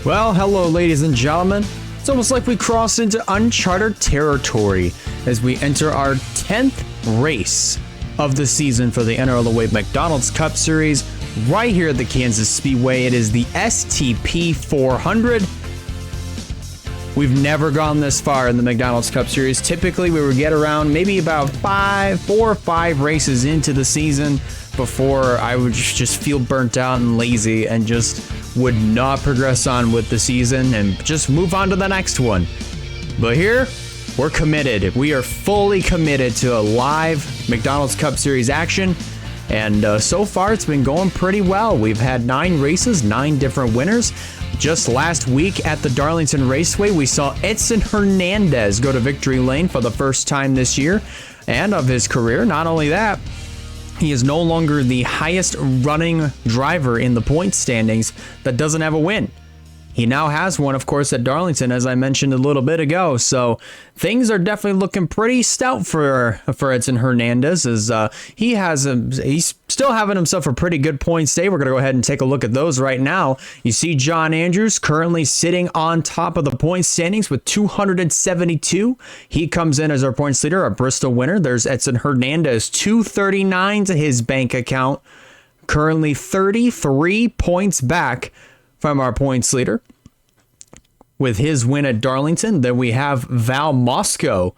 Well, hello ladies and gentlemen. It's almost like we crossed into uncharted territory as we enter our 10th race of the season for the NRLOA McDonald's Cup Series right here at the Kansas Speedway. It is the STP 400. We've never gone this far in the McDonald's Cup Series. Typically, we would get around maybe about 4 or 5 races into the season before I would just feel burnt out and lazy and just would not progress on with the season and just move on to the next one. But here, we're committed. We are fully committed to a live McDonald's Cup Series action. And so far, it's been going pretty well. We've had 9 races, 9 different winners. Just last week at the Darlington Raceway, we saw Edson Hernandez go to victory lane for the first time this year and of his career. Not only that, he is no longer the highest running driver in the point standings that doesn't have a win. He now has one, of course, at Darlington, as I mentioned a little bit ago. So things are definitely looking pretty stout for Edson Hernandez, as he's still having himself a pretty good points day. We're going to go ahead and take a look at those right now. You see John Andrews currently sitting on top of the point standings with 272. He comes in as our points leader, a Bristol winner. There's Edson Hernandez, 239 to his bank account, currently 33 points back from our points leader with his win at Darlington. Then we have Val Moscow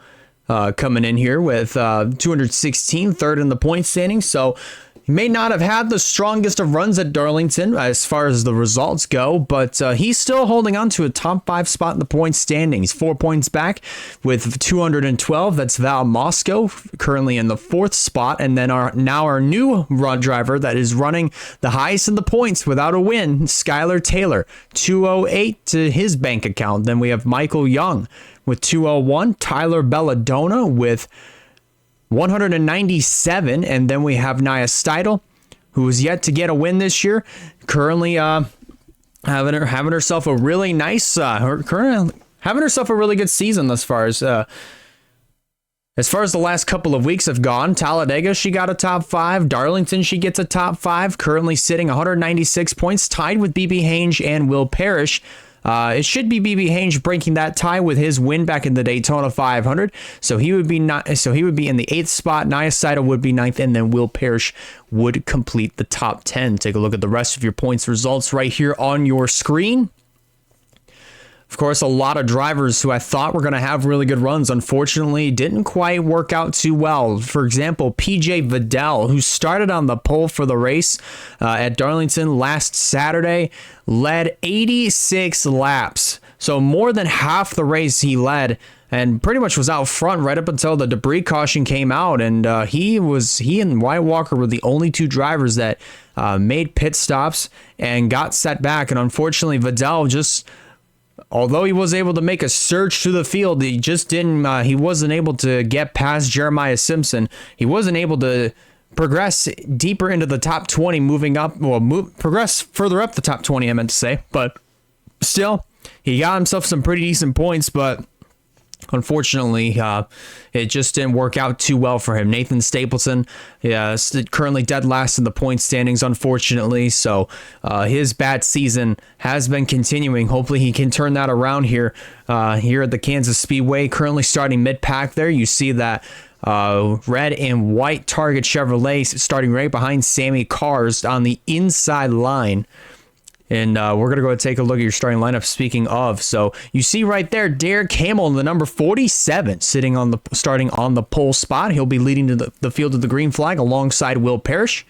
coming in here with 216, third in the point standings. So he may not have had the strongest of runs at Darlington as far as the results go, but he's still holding on to a top 5 spot in the point standings. 4 points back with 212. That's Val Moscow, currently in the 4th spot. And then our new run driver that is running the highest in the points without a win, Skylar Taylor, 208 to his bank account. Then we have Michael Young with 201, Tyler Belladonna with 197, and then we have Nia Steidel, who is yet to get a win this year, currently having herself a really nice, having herself a really good season as far as the last couple of weeks have gone. Talladega, she got a top 5. Darlington, she gets a top 5, currently sitting 196 points, tied with BB Hange and Will Parrish. It should be BB Hange breaking that tie with his win back in the Daytona 500. So he would be in the 8th spot. Nia Seidel would be 9th, and then Will Parrish would complete the top 10. Take a look at the rest of your points results right here on your screen. Of course, a lot of drivers who I thought were going to have really good runs, unfortunately, didn't quite work out too well. For example, PJ Vidal, who started on the pole for the race at Darlington last Saturday, led 86 laps. So more than half the race he led and pretty much was out front right up until the debris caution came out. And he and Wyatt Walker were the only 2 drivers that made pit stops and got set back. And unfortunately, Vidal although he was able to make a surge through the field, he just didn't. He wasn't able to get past Jeremiah Simpson. He wasn't able to progress deeper into the top 20, progress further up the top 20, I meant to say. But still, he got himself some pretty decent points, but unfortunately, it just didn't work out too well for him. Nathan Stapleton, currently dead last in the point standings, unfortunately. So his bad season has been continuing. Hopefully he can turn that around here at the Kansas Speedway. Currently starting mid-pack there. You see that red and white Target Chevrolet starting right behind Sammy Cars on the inside line. And we're going to go and take a look at your starting lineup, speaking of. So you see right there, Derek Hamill in the number 47 starting on the pole spot. He'll be leading to the field of the green flag alongside Will Parrish.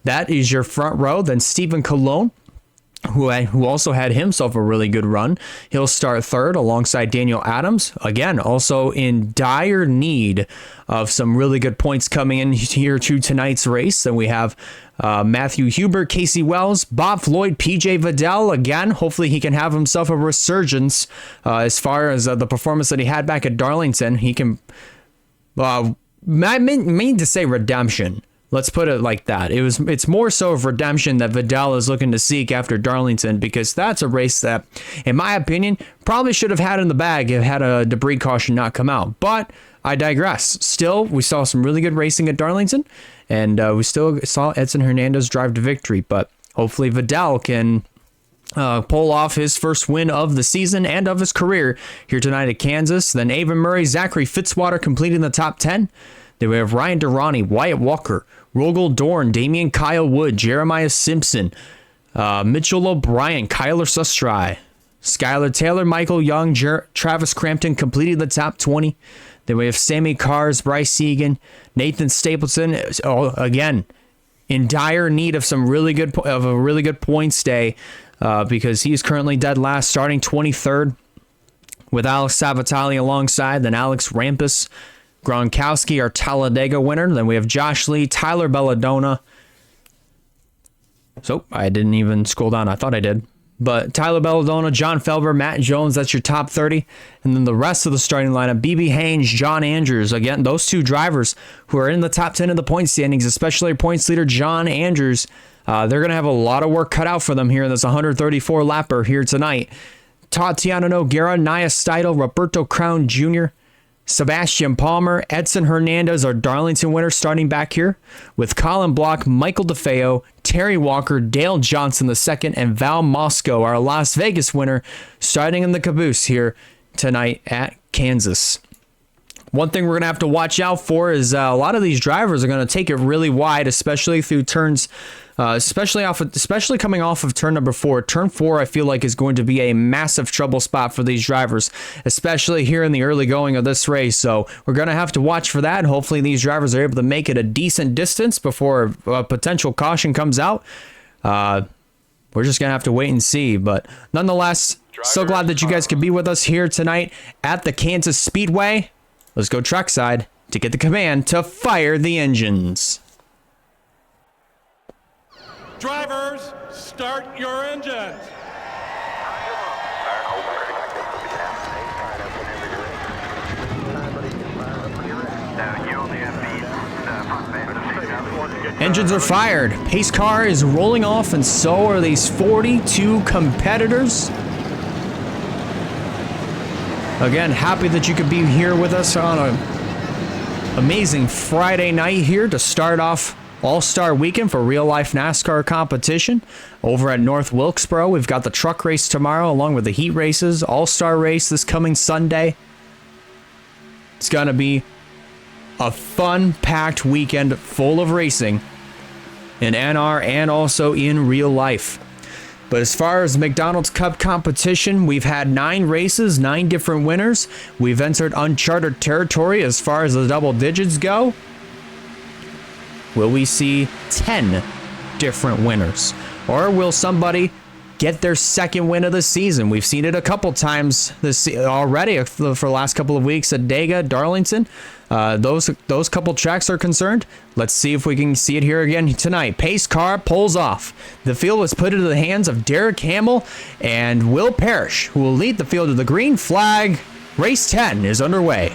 That is your front row. Then Stephen Colon, who also had himself a really good run. He'll start 3rd alongside Daniel Adams. Again, also in dire need of some really good points coming in here to tonight's race. Then we have Matthew Hubert, Casey Wells, Bob Floyd, PJ Vidal. Again, hopefully he can have himself a resurgence as far as the performance that he had back at Darlington. He can, I mean to say redemption. Let's put it like that. It's more so of redemption that Vidal is looking to seek after Darlington, because that's a race that, in my opinion, probably should have had in the bag if had a debris caution not come out. But I digress. Still, we saw some really good racing at Darlington, and we still saw Edson Hernandez drive to victory. But hopefully Vidal can pull off his first win of the season and of his career here tonight at Kansas. Then Avon Murray, Zachary Fitzwater completing the top 10. Then we have Ryan Durrani, Wyatt Walker, Rogel Dorn, Damian Kyle Wood, Jeremiah Simpson, Mitchell O'Brien, Kyler Sustry, Skylar Taylor, Michael Young, Travis Crampton completing the top 20. Then we have Sammy Cars, Bryce Egan, Nathan Stapleton, again, in dire need of a really good points day because he's currently dead last, starting 23rd with Alex Savatali alongside. Then Alex Rampus, Gronkowski, our Talladega winner. Then we have Josh Lee, Tyler Belladonna. So I didn't even scroll down. I thought I did. But Tyler Belladonna, John Felber, Matt Jones, that's your top 30. And then the rest of the starting lineup, BB Haynes, John Andrews. Again, those two drivers who are in the top 10 of the point standings, especially points leader John Andrews. They're going to have a lot of work cut out for them here in this 134 lapper here tonight. Tatiana Noguera, Nia Steidel, Roberto Crown Jr., Sebastian Palmer, Edson Hernandez, our Darlington winner, starting back here with Colin Block, Michael DeFeo, Terry Walker, Dale Johnson II, and Val Moscow, our Las Vegas winner, starting in the caboose here tonight at Kansas. One thing we're going to have to watch out for is a lot of these drivers are going to take it really wide, especially through turns, especially coming off of turn number 4. Turn 4, I feel like, is going to be a massive trouble spot for these drivers, especially here in the early going of this race. So we're going to have to watch for that. Hopefully these drivers are able to make it a decent distance before a potential caution comes out. We're just going to have to wait and see. But nonetheless, so glad that you guys could be with us here tonight at the Kansas Speedway. Let's go trackside to get the command to fire the engines. Drivers, start your engines. Engines are fired. Pace car is rolling off, and so are these 42 competitors. Again, happy that you could be here with us on an amazing Friday night here to start off All-Star Weekend for real-life NASCAR competition over at North Wilkesboro. We've got the truck race tomorrow along with the heat races, All-Star race this coming Sunday. It's going to be a fun-packed weekend full of racing in NR and also in real life. But as far as McDonald's Cup competition, we've had 9 races, 9 different winners. We've entered uncharted territory as far as the double digits go. Will we see 10 different winners? Or will somebody get their second win of the season? We've seen it a couple times already for the last couple of weeks at Dega, Darlington. Those couple tracks are concerned. Let's see if we can see it here again tonight. Pace car pulls off. The field was put into the hands of Derek Hamill and Will Parrish, who will lead the field to the green flag. Race 10 is underway.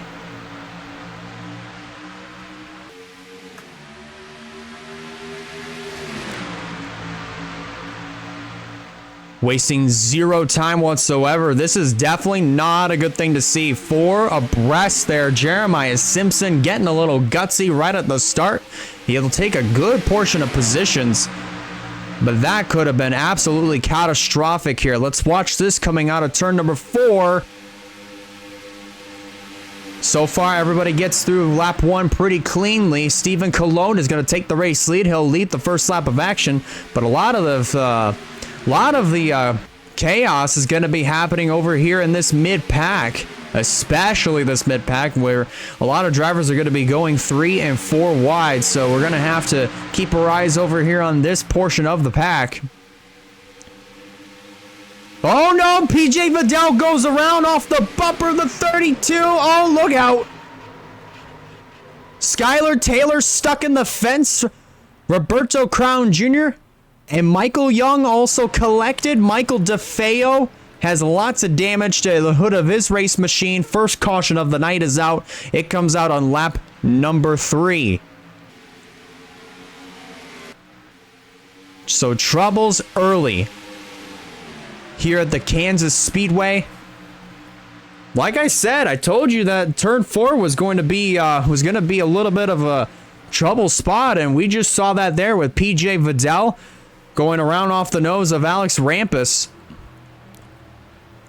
Wasting zero time whatsoever. This is definitely not a good thing to see. 4 abreast there. Jeremiah Simpson getting a little gutsy right at the start. He'll take a good portion of positions, but that could have been absolutely catastrophic here. Let's watch this coming out of turn number 4. So far, everybody gets through lap 1 pretty cleanly. Stephen Colon is going to take the race lead. He'll lead the first lap of action, but a lot of the chaos is going to be happening over here in this mid-pack, especially this mid-pack where a lot of drivers are going to be going 3 and 4 wide. So we're going to have to keep our eyes over here on this portion of the pack. Oh no, PJ Vidal goes around off the bumper of the 32. Oh, look out. Skylar Taylor stuck in the fence. Roberto Crown Jr. and Michael Young also collected. Michael DeFeo has lots of damage to the hood of his race machine. First caution of the night is out. It comes out on lap number 3. So troubles early here at the Kansas Speedway. Like I said, I told you that turn 4 was going to be a little bit of a trouble spot, and we just saw that there with PJ Vidal going around off the nose of Alex Rampus.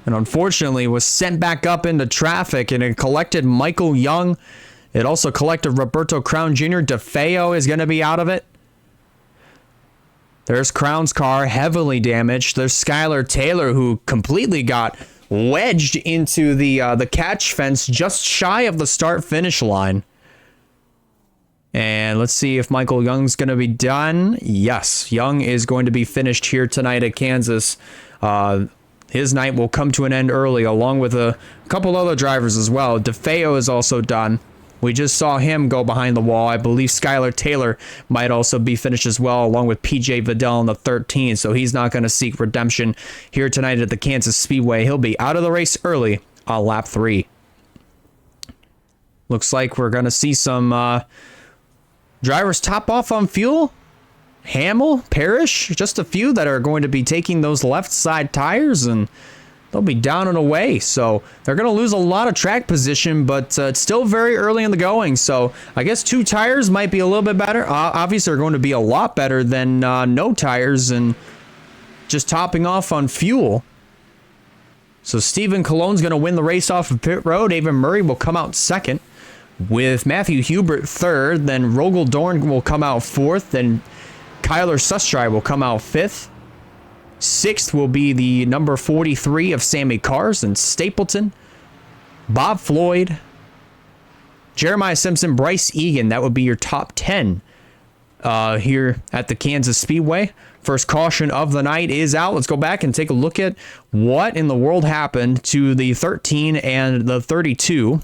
and unfortunately was sent back up into traffic, and it collected Michael Young. It also collected Roberto Crown Jr. DeFeo is going to be out of it. There's Crown's car, heavily damaged. There's Skylar Taylor, who completely got wedged into the catch fence just shy of the start-finish line. And let's see if Michael Young's going to be done. Yes, Young is going to be finished here tonight at Kansas. His night will come to an end early, along with a couple other drivers as well. DeFeo is also done. We just saw him go behind the wall. I believe Skylar Taylor might also be finished as well, along with PJ Vidal in the 13. So he's not going to seek redemption here tonight at the Kansas Speedway. He'll be out of the race early on lap 3. Looks like we're going to see some drivers top off on fuel. Hamill, Parrish, just a few that are going to be taking those left side tires, and they'll be down and away. So they're going to lose a lot of track position, but it's still very early in the going. So I guess 2 tires might be a little bit better. Obviously, they're going to be a lot better than no tires and just topping off on fuel. So Stephen Cologne's going to win the race off of pit road. Avon Murray will come out second, with Matthew Hubert third. Then Rogel Dorn will come out fourth. Then Kyler Sustry will come out fifth. Sixth will be the number 43 of Sammy Cars and Stapleton. Bob Floyd, Jeremiah Simpson, Bryce Egan. That would be your top 10 here at the Kansas Speedway. First caution of the night is out. Let's go back and take a look at what in the world happened to the 13 and the 32.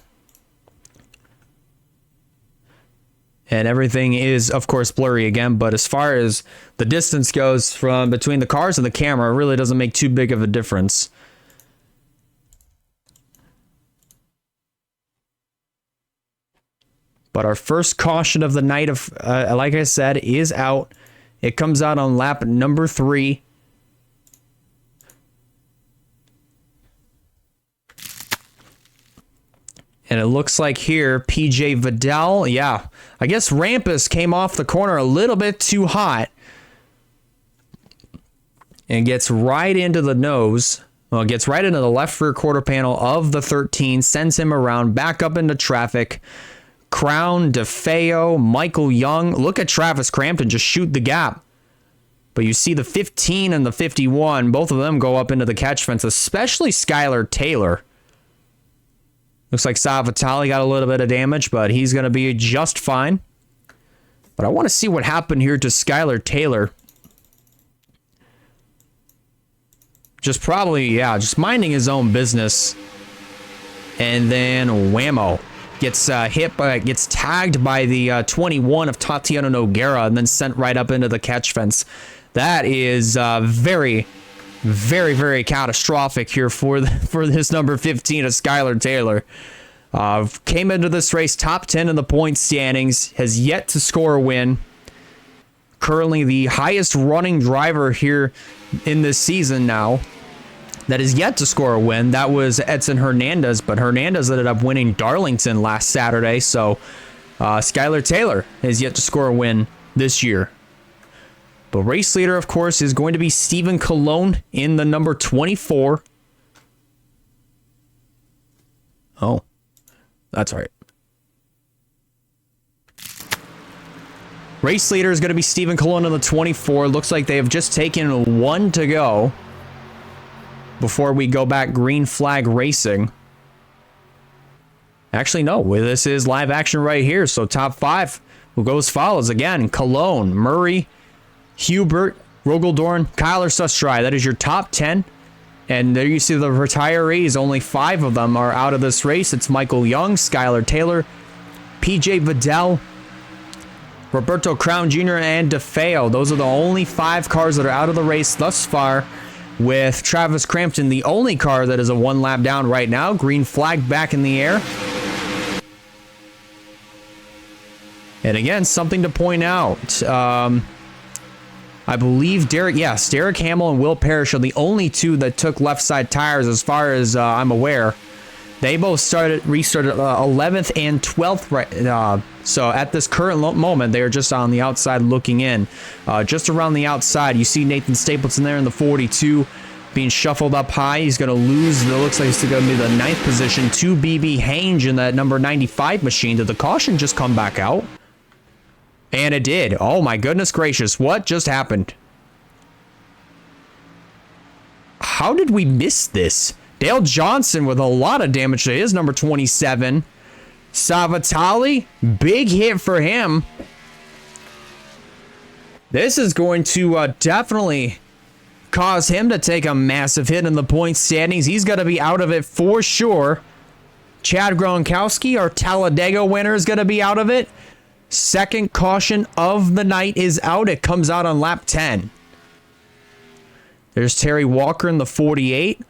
And everything is, of course, blurry again. But as far as the distance goes from between the cars and the camera, it really doesn't make too big of a difference. But our first caution of the night, like I said, is out. It comes out on lap number 3. And it looks like here, PJ Vidal, yeah, I guess Rampus came off the corner a little bit too hot and gets right into the nose. Well, gets right into the left rear quarter panel of the 13, sends him around, back up into traffic. Crown, DeFeo, Michael Young. Look at Travis Crampton just shoot the gap. But you see the 15 and the 51, both of them go up into the catch fence, especially Skylar Taylor. Looks like Sal Vitale got a little bit of damage, but he's going to be just fine. But I want to see what happened here to Skylar Taylor. Just minding his own business. And then whammo. Gets gets tagged by the 21 of Tatiana Noguera and then sent right up into the catch fence. That is very, very, very catastrophic here for this number 15 of Skylar Taylor. Came into this race top 10 in the point standings, has yet to score a win. Currently the highest running driver here in this season now that is yet to score a win. That was Edson Hernandez, but Hernandez ended up winning Darlington last Saturday, so Skylar Taylor has yet to score a win this year. The race leader, of course, is going to be Stephen Cologne in the number 24. Oh, that's right. Race leader is going to be Stephen Cologne in the 24. Looks like they have just taken 1 to go before we go back green flag racing. Actually, no. This is live action right here. So top 5 will go as follows. Again, Cologne, Murray, Hubert, Rogel-Dorn, Kyler Sustry. That is your top 10. And there you see the retirees. Only 5 of them are out of this race. It's Michael Young, Skylar Taylor, PJ Vidal, Roberto Crown Jr., and DeFeo. Those are the only 5 cars that are out of the race thus far, with Travis Crampton the only car that is a 1 lap down right now. Green flag back in the air. And again, something to point out. I believe Derek Hamill and Will Parrish are the only 2 that took left side tires as far as I'm aware. They both restarted 11th and 12th right. So at this current moment, they are just on the outside looking in. Just around the outside, you see Nathan Stapleton there in the 42. being shuffled up high. He's going to lose. It looks like it's going to be the 9th position to BB Hange in that number 95 machine. Did the caution just come back out? And it did. Oh my goodness gracious. What just happened? How did we miss this? Dale Johnson with a lot of damage to his number 27. Savitali, big hit for him. This is going to definitely cause him to take a massive hit in the point standings. He's going to be out of it for sure. Chad Gronkowski, our Talladega winner, is going to be out of it. Second caution of the night is out. It comes out on lap 10. There's Terry Walker in the 48.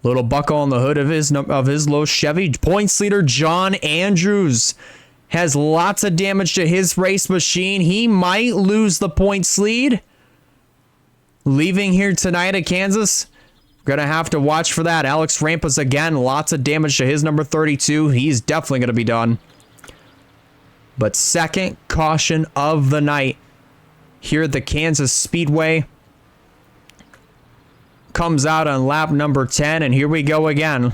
Little buckle on the hood of his low Chevy. Points leader John Andrews has lots of damage to his race machine. He might lose the points lead. Leaving here tonight at Kansas. Gonna have to watch for that. Alex Rampas again. Lots of damage to his number 32. He's definitely gonna be done. But second caution of the night here at the Kansas Speedway comes out on lap number 10, and here we go again.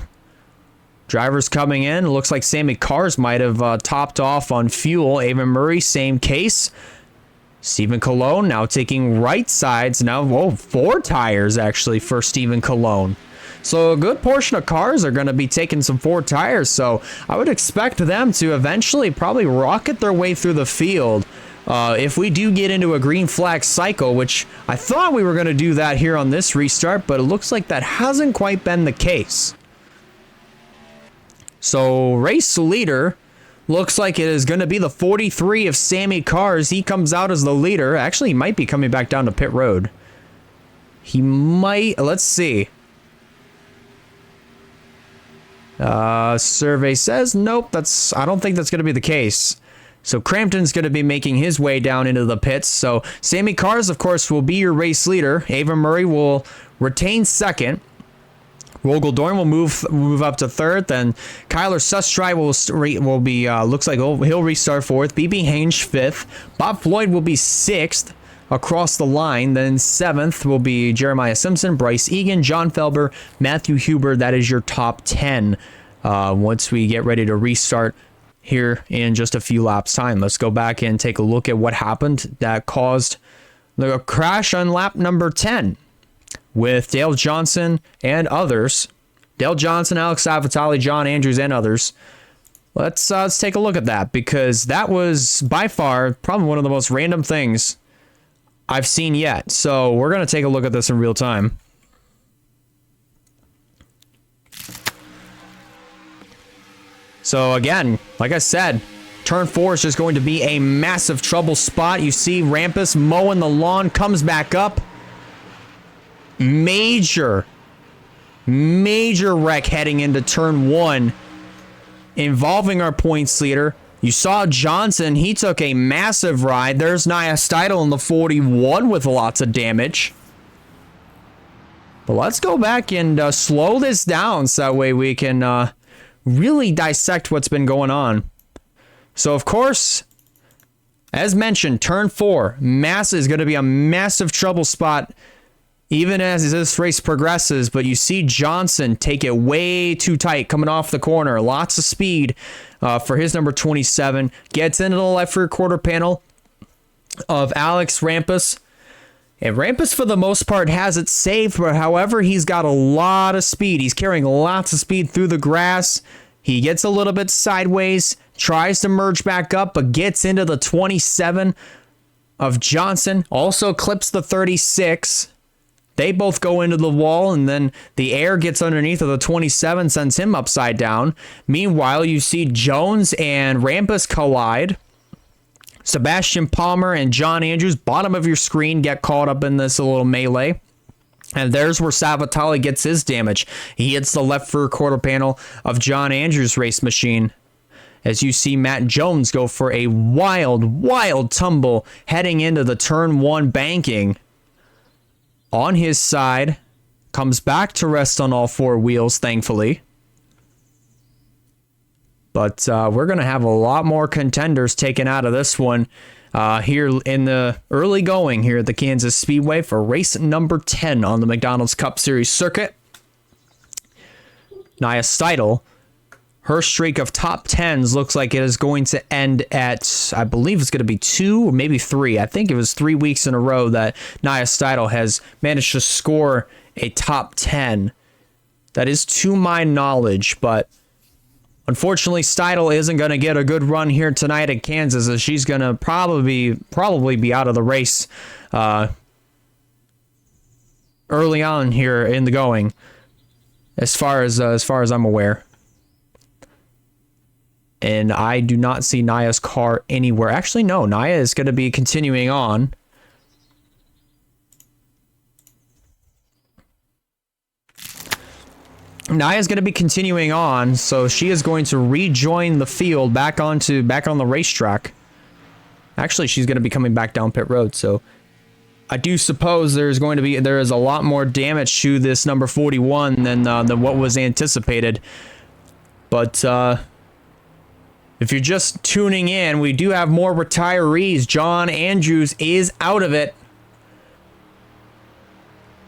Drivers coming in. Looks like Sammy Cars might have topped off on fuel. Avon Murray, same case. Stephen Colon now taking right sides. Now, whoa, 4 tires actually for Stephen Colon. So a good portion of cars are going to be taking some 4 tires. So I would expect them to eventually probably rocket their way through the field. If we do get into a green flag cycle, which I thought we were going to do that here on this restart, but it looks like that hasn't quite been the case. So race leader looks like it is going to be the 43 of Sammy Cars. He comes out as the leader. Actually, he might be coming back down to pit road. He might. Let's see. Survey says nope. I don't think that's going to be the case. So Crampton's going to be making his way down into the pits. So Sammy Cars, of course, will be your race leader. Avon Murray will retain second. Rogel Dorn will move up to third. Then Kyler Sustry will be looks like he'll restart fourth. BB Hange fifth. Bob Floyd will be sixth across the line. Then seventh will be Jeremiah Simpson, Bryce Egan, John Felber, Matthew Huber. That is your top 10 once we get ready to restart here in just a few laps time. Let's go back and take a look at what happened that caused the crash on lap number 10 with Dale Johnson and others. Dale Johnson, Alex Savitali, John Andrews, and others. Let's take a look at that, because that was by far probably one of the most random things I've seen yet. So we're going to take a look at this in real time. So again, like I said, turn 4 is just going to be a massive trouble spot. You see Rampas mowing the lawn, comes back up. Major wreck heading into turn 1 involving our points leader. You saw Johnson, he took a massive ride. There's Nia Steidel in the 41 with lots of damage. But let's go back and slow this down so that way we can really dissect what's been going on. So, of course, as mentioned, turn 4, is going to be a massive trouble spot even as this race progresses. But you see Johnson take it way too tight coming off the corner. Lots of speed for his number 27. Gets into the left rear quarter panel of Alex Rampas. And Rampas, for the most part, has it safe, but however, he's got a lot of speed. He's carrying lots of speed through the grass. He gets a little bit sideways, tries to merge back up, but gets into the 27 of Johnson. Also clips the 36. They both go into the wall, and then the air gets underneath of the 27, sends him upside down. Meanwhile, you see Jones and Rampas collide. Sebastian Palmer and John Andrews, bottom of your screen, get caught up in this little melee. And there's where Savitali gets his damage. He hits the left rear quarter panel of John Andrews' race machine. As you see Matt Jones go for a wild tumble heading into the turn 1 banking. On his side, comes back to rest on all 4 wheels, thankfully. But we're going to have a lot more contenders taken out of this one. here in the early going here at the Kansas Speedway for race number 10 on the McDonald's Cup Series circuit. Nia Steidl, her streak of top 10s looks like it is going to end at, I believe it's going to be 2 or maybe 3. I think it was 3 weeks in a row that Nia Steidl has managed to score a top 10. That is to my knowledge, but unfortunately Steidl isn't going to get a good run here tonight at Kansas, as she's going to probably be out of the race early on here in the going, as far as I'm aware. And I do not see Nia's car anywhere. Actually, no, Nia is going to be continuing on. Nia's going to be continuing on, so she is going to rejoin the field back on the racetrack. Actually, she's going to be coming back down pit road, so I do suppose there is a lot more damage to this number 41 than what was anticipated. But if you're just tuning in, we do have more retirees. John Andrews is out of it.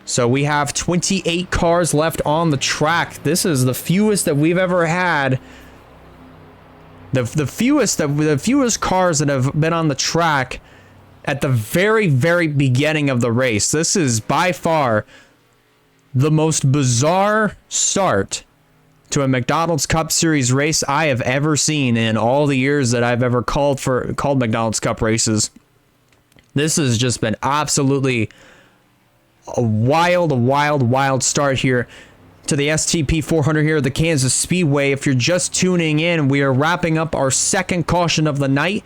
So we have 28 cars left on the track. This is the fewest that we've ever had. The fewest cars that have been on the track at the very, very beginning of the race. This is by far the most bizarre start to a McDonald's Cup Series race I have ever seen in all the years that I've ever called McDonald's Cup races. This has just been absolutely a wild start here to the STP 400 here at the Kansas Speedway. If you're just tuning in, we are wrapping up our second caution of the night.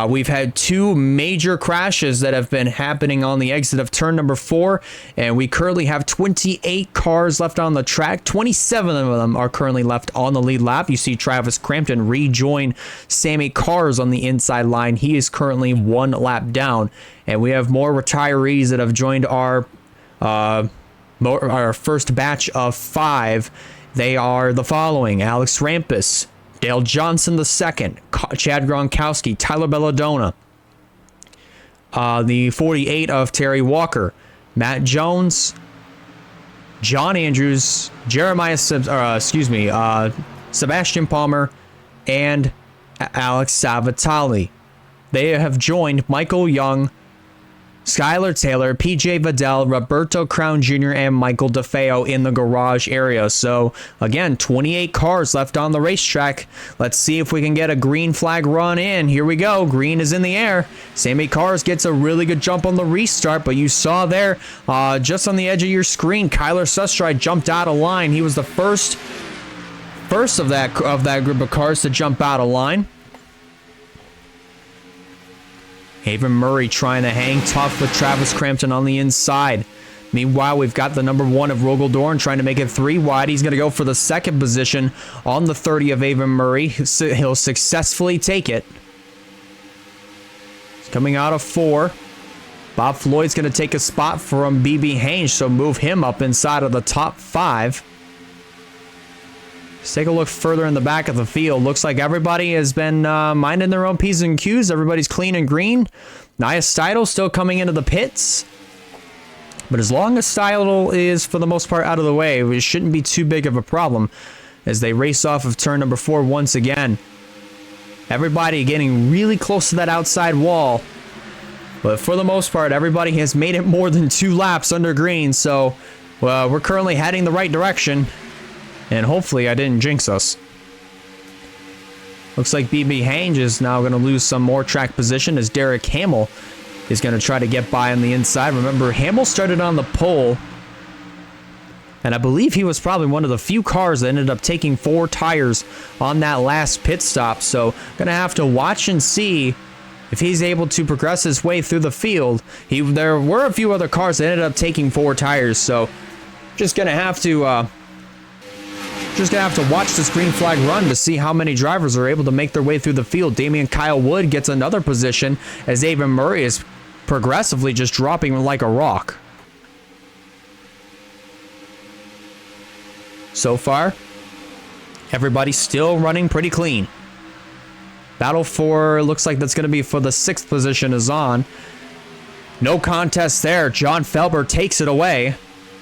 We've had 2 major crashes that have been happening on the exit of turn number 4, and we currently have 28 cars left on the track. 27 of them are currently left on the lead lap. You see Travis Crampton rejoin Sammy Cars on the inside line. He is currently 1 lap down, and we have more retirees that have joined our first batch of 5. They are the following: Alex Rampus, Dale Johnson II, Chad Gronkowski, Tyler Belladonna, the 48 of Terry Walker, Matt Jones, John Andrews, Sebastian Palmer, and Alex Savatali. They have joined Michael Young, Skylar Taylor, PJ Vidal, Roberto Crown Jr., and Michael DeFeo in the garage area. So, again, 28 cars left on the racetrack. Let's see if we can get a green flag run in. Here we go. Green is in the air. Sammy Cars gets a really good jump on the restart, but you saw there, just on the edge of your screen, Kyler Sustride jumped out of line. He was the first of that group of cars to jump out of line. Haven Murray trying to hang tough with Travis Crampton on the inside. Meanwhile, we've got the number 1 of Rogel Dorn trying to make it 3 wide. He's going to go for the second position on the 30 of Haven Murray. He'll successfully take it. He's coming out of 4. Bob Floyd's going to take a spot from BB Haynes, so move him up inside of the top 5. Let's take a look further in the back of the field. Looks like everybody has been minding their own P's and Q's. Everybody's clean and green. Nia Steidl still coming into the pits. But as long as Steidl is, for the most part, out of the way, it shouldn't be too big of a problem as they race off of turn number 4 once again. Everybody getting really close to that outside wall. But for the most part, everybody has made it more than 2 laps under green. So we're currently heading the right direction. And hopefully I didn't jinx us. Looks like BB Haynes is now going to lose some more track position as Derek Hamill is going to try to get by on the inside. Remember, Hamill started on the pole. And I believe he was probably one of the few cars that ended up taking 4 tires on that last pit stop. So going to have to watch and see if he's able to progress his way through the field. There were a few other cars that ended up taking 4 tires. So just going to have to watch this green flag run to see how many drivers are able to make their way through the field. Damian Kyle Wood gets another position as Avon Murray is progressively just dropping like a rock. So far, everybody's still running pretty clean. Battle for, looks like that's going to be for the 6th position is on. No contest there. John Felber takes it away.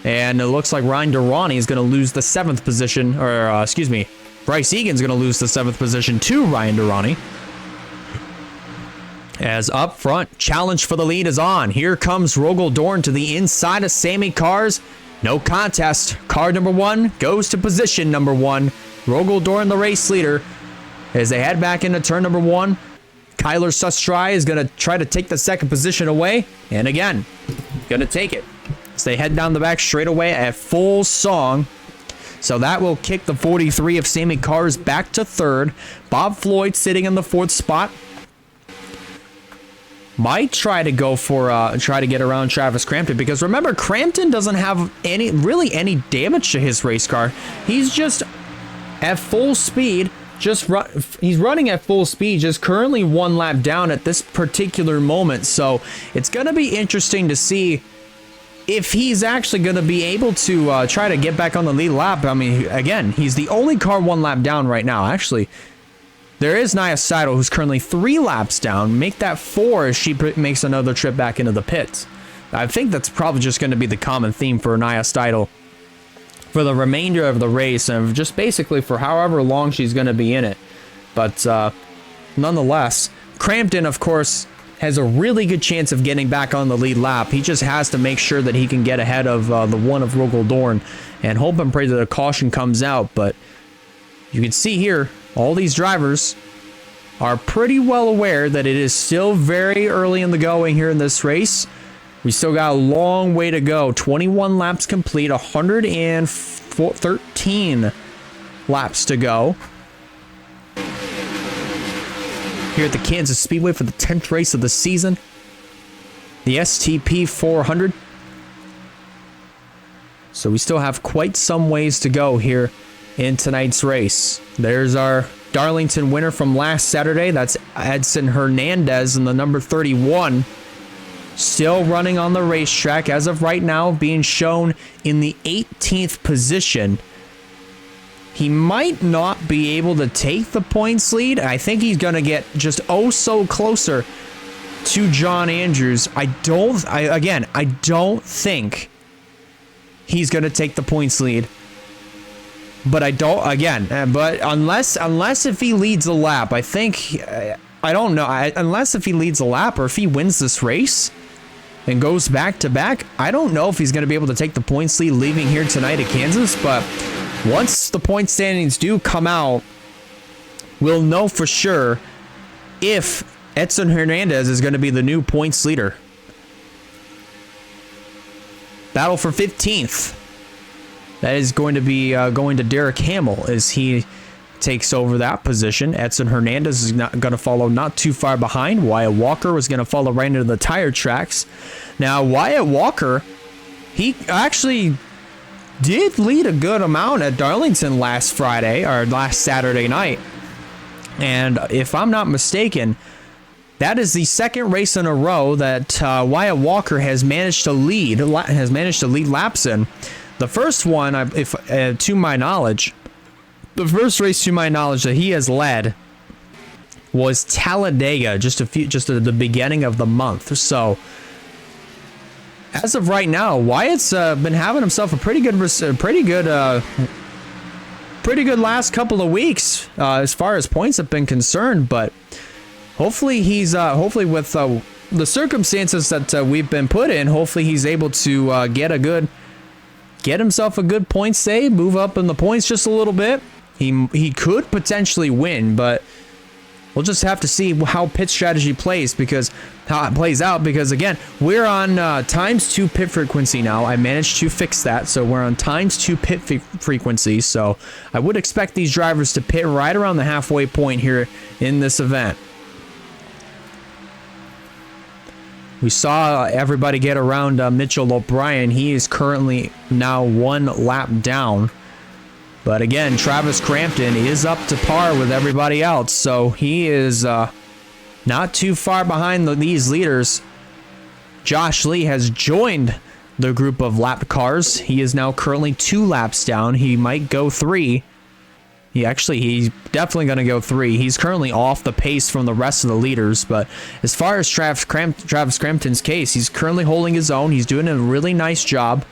And it looks like Ryan Durrani is going to lose the 7th position, or excuse me, Bryce Egan's going to lose the 7th position to Ryan Durrani. As up front, challenge for the lead is on. Here comes Rogel Dorn to the inside of Sammy Cars. No contest. Car number 1 goes to position number 1. Rogel Dorn, the race leader, as they head back into turn number 1. Kyler Sustry is going to try to take the 2nd position away. And again, going to take it. As they head down the back straight away at full song. So that will kick the 43 of Sammy Cars back to 3rd. Bob Floyd sitting in the 4th spot. Might try to go for, try to get around Travis Crampton, because remember, Crampton doesn't have really any damage to his race car. He's just at full speed, he's running at full speed, just currently 1 lap down at this particular moment. So it's going to be interesting to see if he's actually going to be able to try to get back on the lead lap. I mean, again, he's the only car 1 lap down right now. Actually, there is Nia Seidel, who's currently 3 laps down. Make that 4 as she makes another trip back into the pits. I think that's probably just going to be the common theme for Nia Seidel for the remainder of the race, and just basically for however long she's going to be in it. But nonetheless, Crampton, of course, has a really good chance of getting back on the lead lap. He just has to make sure that he can get ahead of the one of Rogel Dorn and hope and pray that a caution comes out. But you can see here, all these drivers are pretty well aware that it is still very early in the going here in this race. We still got a long way to go. 21 laps complete, 113 laps to go here at the Kansas Speedway for the 10th race of the season, the STP 400. So we still have quite some ways to go here in tonight's race. There's our Darlington winner from last Saturday. That's Edson Hernandez in the number 31. Still running on the racetrack as of right now, being shown in the 18th position. He might not be able to take the points lead. I think he's going to get just so closer to John Andrews. I don't think he's going to take the points lead. But unless if he leads a lap, I think, I don't know, unless if he leads a lap or if he wins this race and goes back to back, I don't know if he's going to be able to take the points lead leaving here tonight at Kansas. But once the point standings do come out, we'll know for sure if Edson Hernandez is going to be the new points leader. Battle for 15th. That is going to be going to Derek Hamill as he takes over that position. Edson Hernandez is going to follow not too far behind. Wyatt Walker was going to follow right into the tire tracks. Now, Wyatt Walker, he actually did lead a good amount at Darlington last Saturday night. And if I'm not mistaken, that is the 2nd race in a row that Wyatt Walker has managed to lead laps in. The first one, to my knowledge, the first race to my knowledge that he has led was Talladega, just at the beginning of the month. So, as of right now, Wyatt's been having himself a pretty good last couple of weeks as far as points have been concerned. But hopefully hopefully with the circumstances that we've been put in, hopefully he's able to get himself a good point save, move up in the points just a little bit. He could potentially win, but we'll just have to see how pit strategy plays out, because again, we're on ×2 pit frequency now. I managed to fix that, so we're on ×2 pit frequency. So I would expect these drivers to pit right around the halfway point here in this event. We saw everybody get around Mitchell O'Brien. He is currently now 1 lap down. But again, Travis Crampton is up to par with everybody else. So he is not too far behind these leaders. Josh Lee has joined the group of lap cars. He is now currently 2 laps down. He might go 3 He's definitely going to go 3. He's currently off the pace from the rest of the leaders, but as far as Travis Crampton's case, he's currently holding his own. He's doing a really nice job.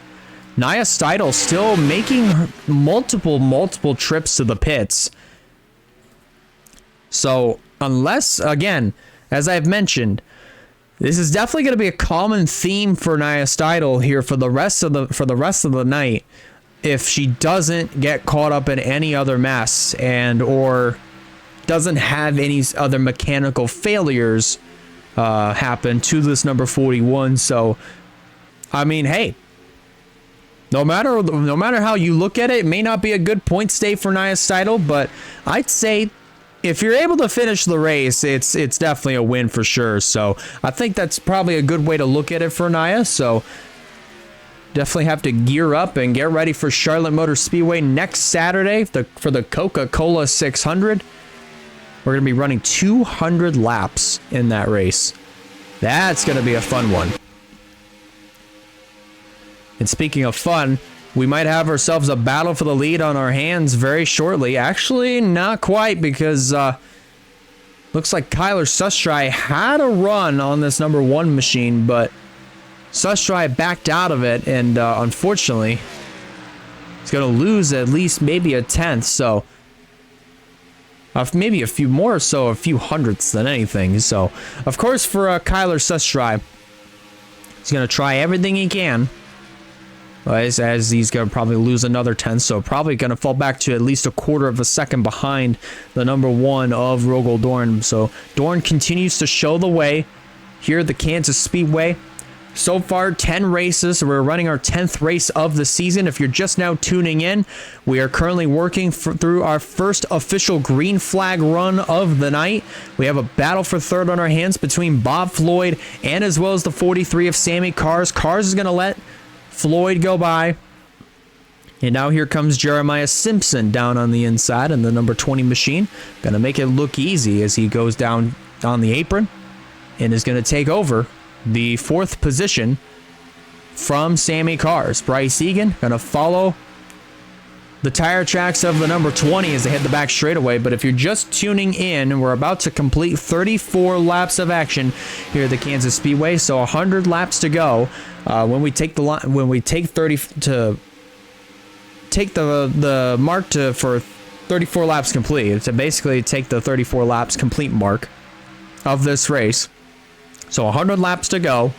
Nia Steidl still making multiple trips to the pits. So unless, again, as I've mentioned, this is definitely going to be a common theme for Nia Steidl here for the rest of the night. If she doesn't get caught up in any other mess or doesn't have any other mechanical failures happen to this number 41. So, I mean, hey, no matter how you look at it may not be a good points day for Nia Steidl, but I'd say if you're able to finish the race, it's definitely a win for sure. So I think that's probably a good way to look at it for Nia. So definitely have to gear up and get ready for Charlotte Motor Speedway next Saturday for the Coca-Cola 600. We're going to be running 200 laps in that race. That's going to be a fun one. And speaking of fun, we might have ourselves a battle for the lead on our hands very shortly. Actually, not quite, because looks like Kyler Sustry had a run on this number 1 machine, but Sustry backed out of it, and unfortunately, he's going to lose at least maybe a tenth, so maybe a few more, so a few hundredths than anything. So, of course, for Kyler Sustry, he's going to try everything he can, as he's going to probably lose another tenth, so probably going to fall back to at least a quarter of a second behind the number 1 of Rogel Dorn. So, Dorn continues to show the way here at the Kansas Speedway. So far, 10 races. We're running our 10th race of the season. If you're just now tuning in, we are currently working through our first official green flag run of the night. We have a battle for third on our hands between Bob Floyd and as well as the 43 of Sammy Cars. Cars is going to let Floyd go by. And now here comes Jeremiah Simpson down on the inside in the number 20 machine. Going to make it look easy as he goes down on the apron and is going to take over the 4th position from Sammy Cars. Bryce Egan going to follow the tire tracks of the number 20 as they hit the back straightaway. But if you're just tuning in, we're about to complete 34 laps of action here at the Kansas Speedway. So 100 laps to go. When we take the mark for 34 laps complete, to basically take the 34 laps complete mark of this race. So 100 laps to go,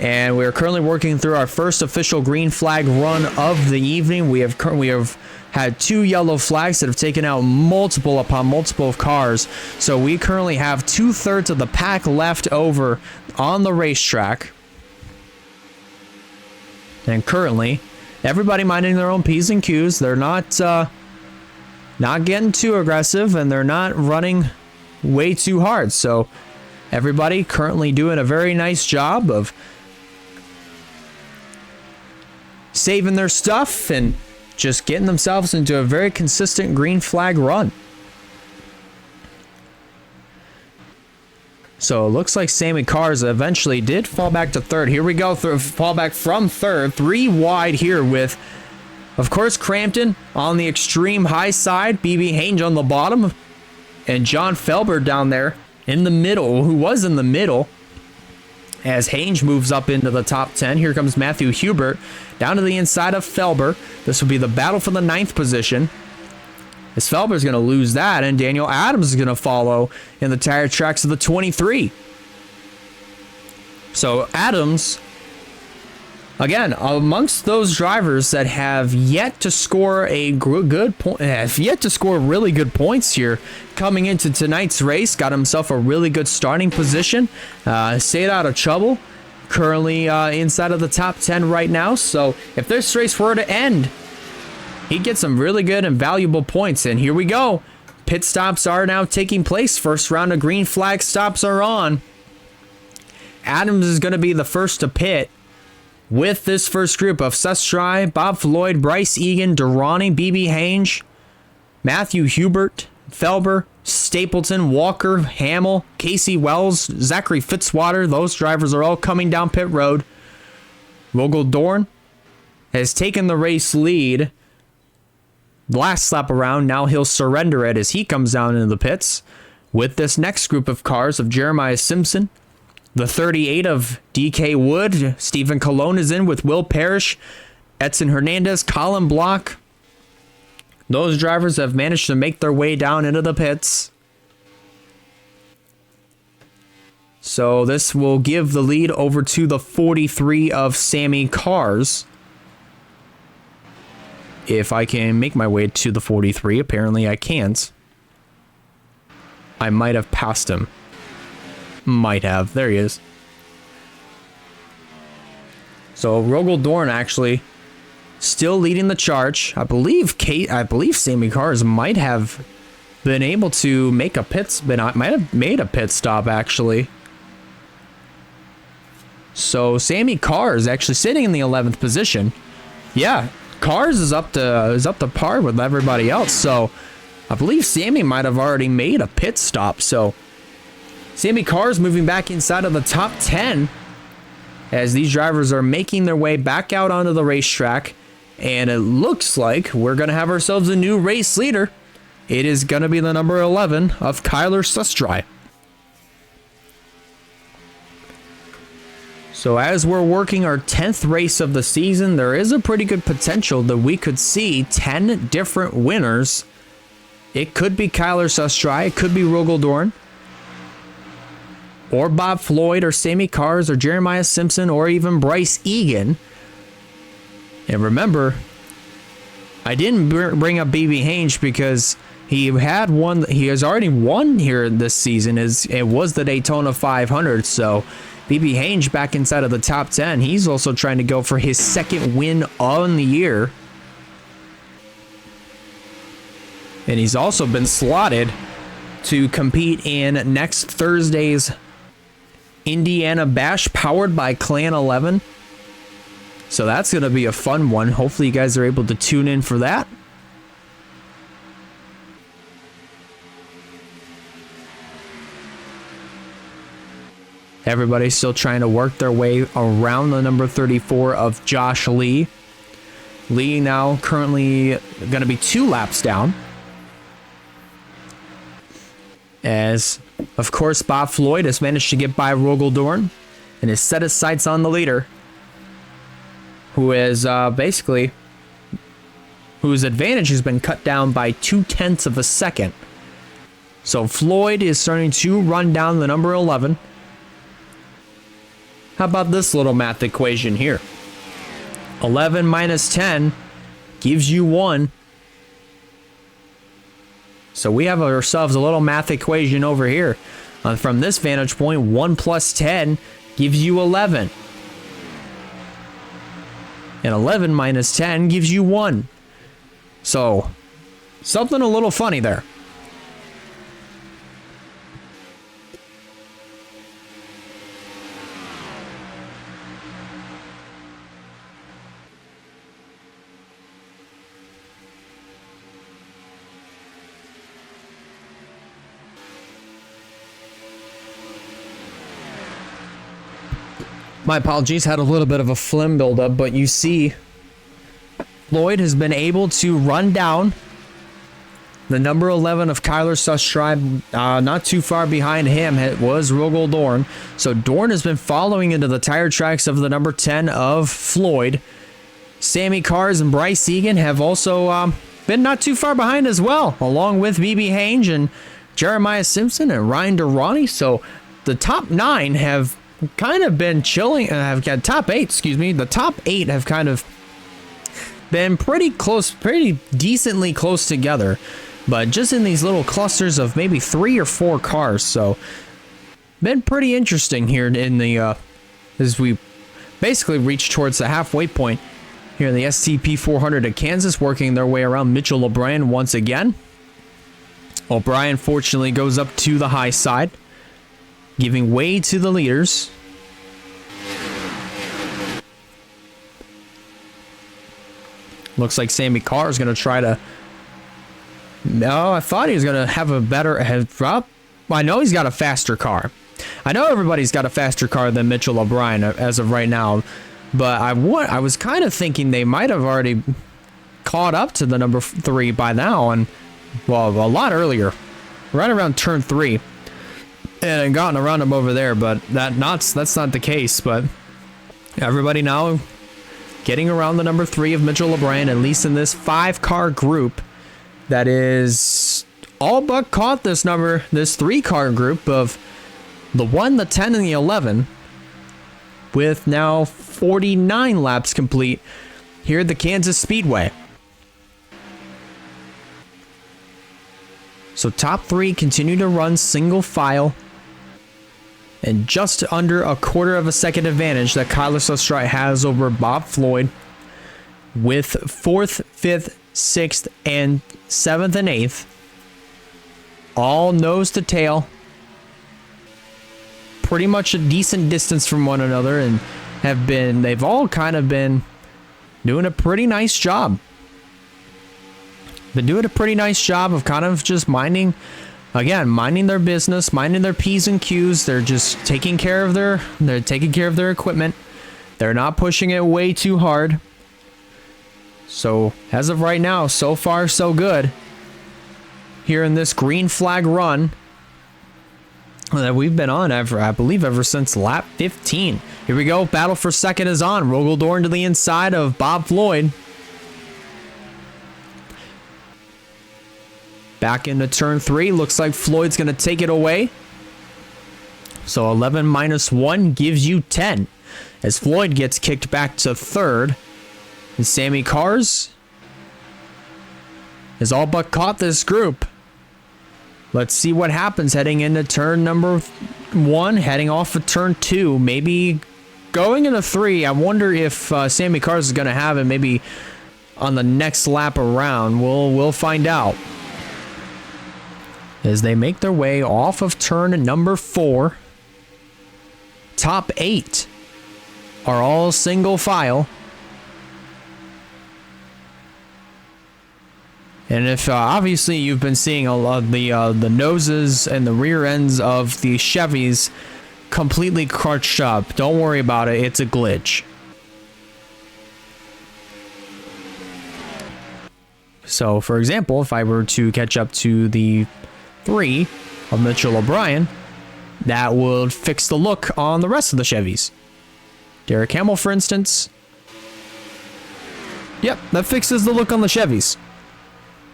and we are currently working through our first official green flag run of the evening. We have had 2 yellow flags that have taken out multiple cars. So we currently have 2/3 of the pack left over on the racetrack, and currently everybody minding their own P's and Q's. They're not getting too aggressive, and they're not running way too hard. So everybody currently doing a very nice job of saving their stuff and just getting themselves into a very consistent green flag run. So it looks like Sammy Cars eventually did fall back to 3rd. Here we go, fall back from 3rd, 3 wide here with, of course, Crampton on the extreme high side, BB Hange on the bottom, and John Felber down there in the middle, who was in the middle, as Hange moves up into the top 10. Here comes Matthew Hubert down to the inside of Felber. This will be the battle for the 9th position, as Felber's going to lose that, and Daniel Adams is going to follow in the tire tracks of the 23. So Adams, again, amongst those drivers that have yet to score really good points here coming into tonight's race, got himself a really good starting position, stayed out of trouble, currently inside of the top 10 right now. So if this race were to end, he'd get some really good and valuable points. And here we go. Pit stops are now taking place. First round of green flag stops are on. Adams is going to be the first to pit with this first group of Sustry, Bob Floyd, Bryce Egan, Durrani, BB Hange, Matthew Hubert, Felber, Stapleton, Walker, Hamill, Casey Wells, Zachary Fitzwater. Those drivers are all coming down pit road. Rogel Dorn has taken the race lead last lap around. Now he'll surrender it as he comes down into the pits with this next group of cars of Jeremiah Simpson, the 38 of DK Wood. Stephen Colon is in with Will Parrish, Edson Hernandez, Colin Block. Those drivers have managed to make their way down into the pits. So this will give the lead over to the 43 of Sammy Cars. If I can make my way to the 43, apparently I can't. I might have passed him. Might have. There he is. So Rogel Dorn actually still leading the charge. I believe Sammy Cars might have been able to make a might have made a pit stop actually. So Sammy Cars actually sitting in the 11th position. Yeah, Cars is up to par with everybody else. So I believe Sammy might have already made a pit stop. So Sammy Cars moving back inside of the top 10 as these drivers are making their way back out onto the racetrack. And it looks like we're going to have ourselves a new race leader. It is going to be the number 11 of Kyler Sustry. So as we're working our 10th race of the season, there is a pretty good potential that we could see 10 different winners. It could be Kyler Sustry, it could be Rogel Dorn, or Bob Floyd, or Sammy Cars, or Jeremiah Simpson, or even Bryce Egan. And remember, I didn't bring up BB Hange because he has already won here this season. It was the Daytona 500, so BB Hange back inside of the top 10. He's also trying to go for his second win on the year. And he's also been slotted to compete in next Thursday's Indiana Bash powered by Clan 11. So that's going to be a fun one. Hopefully you guys are able to tune in for that. Everybody's still trying to work their way around the number 34 of Josh Lee. Lee now currently going to be 2 laps down. As, of course, Bob Floyd has managed to get by Rogel Dorn and has set his sights on the leader, who is whose advantage has been cut down by 0.2 of a second. So Floyd is starting to run down the number 11. How about this little math equation here? 11 minus 10 gives you 1. So we have ourselves a little math equation over here. From this vantage point, 1 plus 10 gives you 11. And 11 minus 10 gives you 1. So, something a little funny there. My apologies, had a little bit of a phlegm buildup, but you see Floyd has been able to run down the number 11 of Kyler Sustry. Not too far behind him it was Rogel Dorn. So Dorn has been following into the tire tracks of the number 10 of Floyd. Sammy Cars and Bryce Egan have also been not too far behind as well, along with BB Hange and Jeremiah Simpson and Ryan Durrani. So the top 9 have kind of been chilling, have got top 8, the top 8 have kind of been pretty close, pretty decently close together, but just in these little clusters of maybe 3 or 4 cars. So been pretty interesting here in the as we basically reach towards the halfway point here in the STP 400 at Kansas, working their way around Mitchell O'Brien once again. O'Brien fortunately goes up to the high side, giving way to the leaders. Looks like Sammy Carr is going to try to... No, I thought he was going to have a better... I know he's got a faster car. I know everybody's got a faster car than Mitchell O'Brien as of right now, but I was kind of thinking they might have already caught up to the number 3 by now, and well, a lot earlier, right around turn 3, and gotten around him over there. But that's not the case. But everybody now getting around the number 3 of Mitchell O'Brien, at least in this 5-car group that is all but caught this 3-car group of the 1, the 10, and the 11, with now 49 laps complete here at the Kansas Speedway. So top 3 continue to run single file, and just under a quarter of a second advantage that Carlos Lestrade has over Bob Floyd, with 4th, 5th, 6th, and 7th and 8th all nose to tail, pretty much a decent distance from one another, and they've all kind of been doing a pretty nice job. Been doing a pretty nice job of kind of just minding their business, minding their P's and Q's. They're just taking care of their equipment. They're not pushing it way too hard. So as of right now, so far so good here in this green flag run that we've been on I believe ever since lap 15. Here we go. Battle for second is on. Rogel to the inside of Bob Floyd. Back into turn 3. Looks like Floyd's going to take it away. So 11 minus 1 gives you 10. As Floyd gets kicked back to 3rd. And Sammy Cars has all but caught this group. Let's see what happens heading into turn number 1. Heading off of turn 2. Maybe going into 3. I wonder if Sammy Cars is going to have it maybe on the next lap around. We'll find out. As they make their way off of turn number 4. Top 8 are all single file. And if obviously you've been seeing a lot of the noses and the rear ends of the Chevys completely crunched up, don't worry about it. It's a glitch. So, for example, if I were to catch up to the 3 of Mitchell O'Brien, that would fix the look on the rest of the Chevys. Derek Hamill, for instance. Yep, that fixes the look on the Chevys.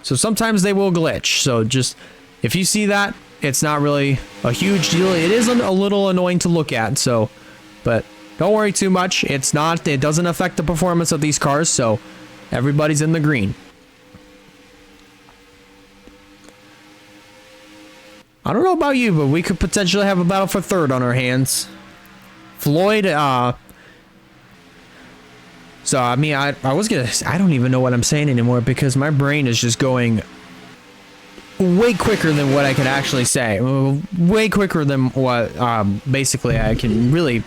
So sometimes they will glitch. So just, if you see that, it's not really a huge deal. It is a little annoying to look at. So, but don't worry too much. It doesn't affect the performance of these cars. So everybody's in the green. I don't know about you, but we could potentially have a battle for 3rd on our hands. Floyd, so, I mean, I don't even know what I'm saying anymore because my brain is just going way quicker than what I can actually say. Way quicker than what, basically I can really,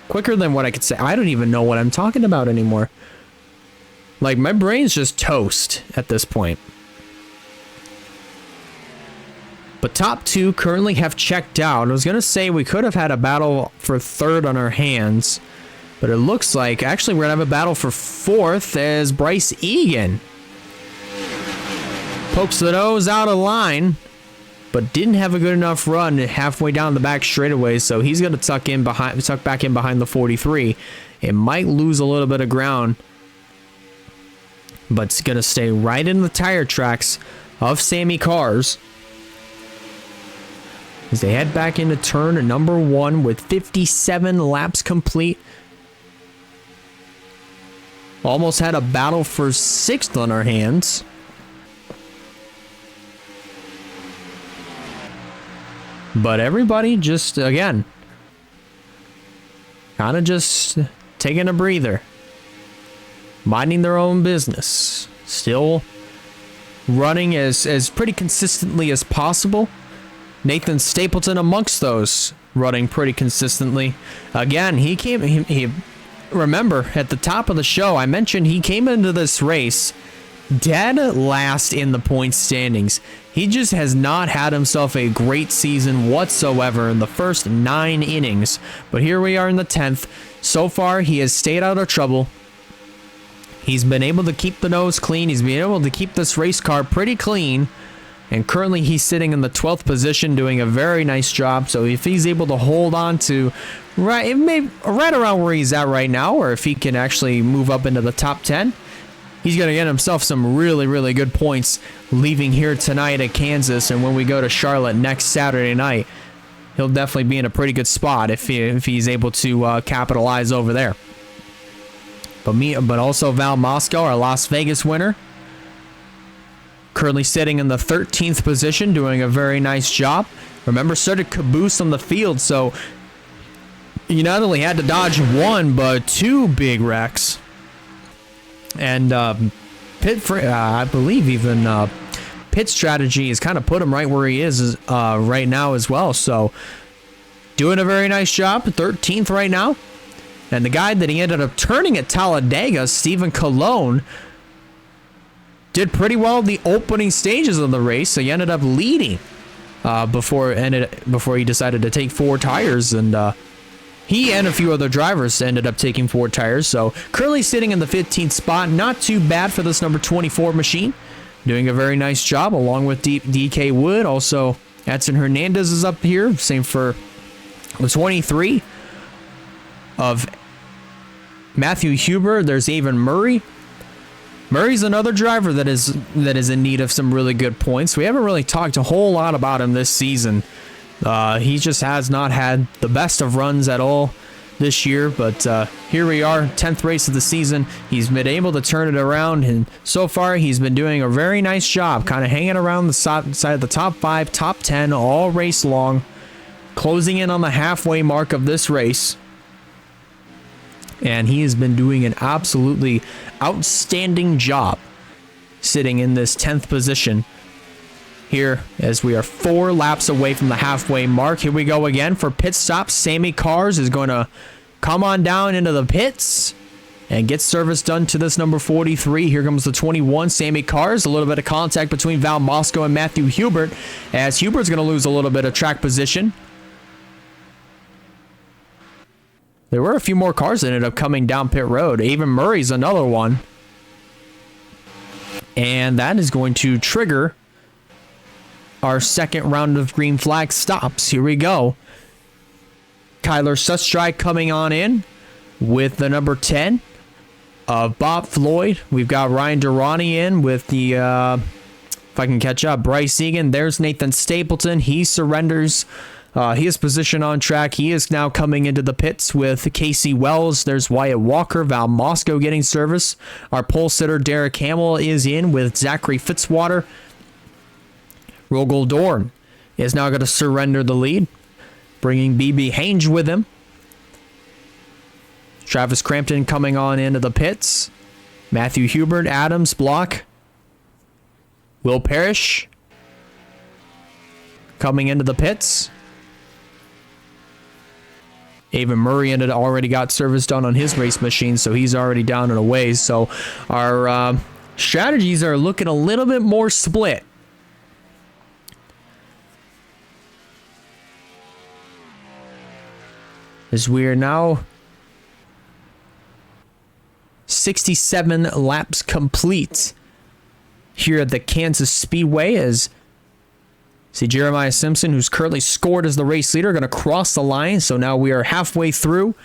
quicker than what I could say. I don't even know what I'm talking about anymore. Like, my brain's just toast at this point. But top 2 currently have checked out. I was going to say we could have had a battle for 3rd on our hands. But it looks like, actually, we're going to have a battle for 4th as Bryce Egan pokes the nose out of line, but didn't have a good enough run halfway down the back straightaway. So he's going to tuck back in behind the 43. It might lose a little bit of ground, but it's going to stay right in the tire tracks of Sammy Cars as they head back into turn number 1 with 57 laps complete. Almost had a battle for 6th on our hands. But everybody just, again, kind of just taking a breather. Minding their own business. Still running as pretty consistently as possible. Nathan Stapleton amongst those, running pretty consistently. Again, he remember, at the top of the show, I mentioned he came into this race dead last in the points standings. He just has not had himself a great season whatsoever in the first 9 innings. But here we are in the 10th. So far, he has stayed out of trouble. He's been able to keep the nose clean. He's been able to keep this race car pretty clean. And currently he's sitting in the 12th position doing a very nice job. So if he's able to hold on to right around where he's at right now, or if he can actually move up into the top 10, he's going to get himself some really, really good points leaving here tonight at Kansas. And when we go to Charlotte next Saturday night, he'll definitely be in a pretty good spot if he's able to capitalize over there. But also Val Moscow, our Las Vegas winner, currently sitting in the 13th position, doing a very nice job. Remember, started caboose on the field, so he not only had to dodge one, but two big wrecks. And I believe even pit strategy has kind of put him right where he is right now as well. So doing a very nice job, 13th right now. And the guy that he ended up turning at Talladega, Stephen Colon, did pretty well in the opening stages of the race. So he ended up leading before he decided to take 4 tires. And he and a few other drivers ended up taking 4 tires. So currently sitting in the 15th spot. Not too bad for this number 24 machine. Doing a very nice job along with DK Wood. Also, Edson Hernandez is up here. Same for the 23 of Matthew Huber. There's Avon Murray. Murray's another driver that is in need of some really good points. We haven't really talked a whole lot about him this season. He just has not had the best of runs at all this year, but here we are, 10th race of the season. He's been able to turn it around, and so far he's been doing a very nice job, kind of hanging around the side of the top 5, top 10 all race long, closing in on the halfway mark of this race. And he has been doing an absolutely outstanding job sitting in this 10th position here as we are 4 laps away from the halfway mark. Here we go again for pit stops. Sammy Cars is going to come on down into the pits and get service done to this number 43. Here comes the 21, Sammy Cars. A little bit of contact between Val Moscow and Matthew Hubert, as Hubert's going to lose a little bit of track position. There were a few more cars that ended up coming down pit road. Avon Murray's another one. And that is going to trigger our second round of green flag stops. Here we go. Kyler Sustry coming on in with the number 10 of Bob Floyd. We've got Ryan Durrani in with the, if I can catch up, Bryce Egan. There's Nathan Stapleton. He surrenders his position on track. He is now coming into the pits with Casey Wells. There's Wyatt Walker, Val Moscow getting service. Our pole sitter Derek Hamill is in with Zachary Fitzwater. Rogel Dorn is now going to surrender the lead, bringing BB Hange with him. Travis Crampton coming on into the pits. Matthew Hubert, Adams, Block. Will Parrish coming into the pits. Avon Murray already got service done on his race machine, so he's already down and away. So our strategies are looking a little bit more split. As we are now 67 laps complete here at the Kansas Speedway, as see Jeremiah Simpson, who's currently scored as the race leader, going to cross the line. So now we are halfway through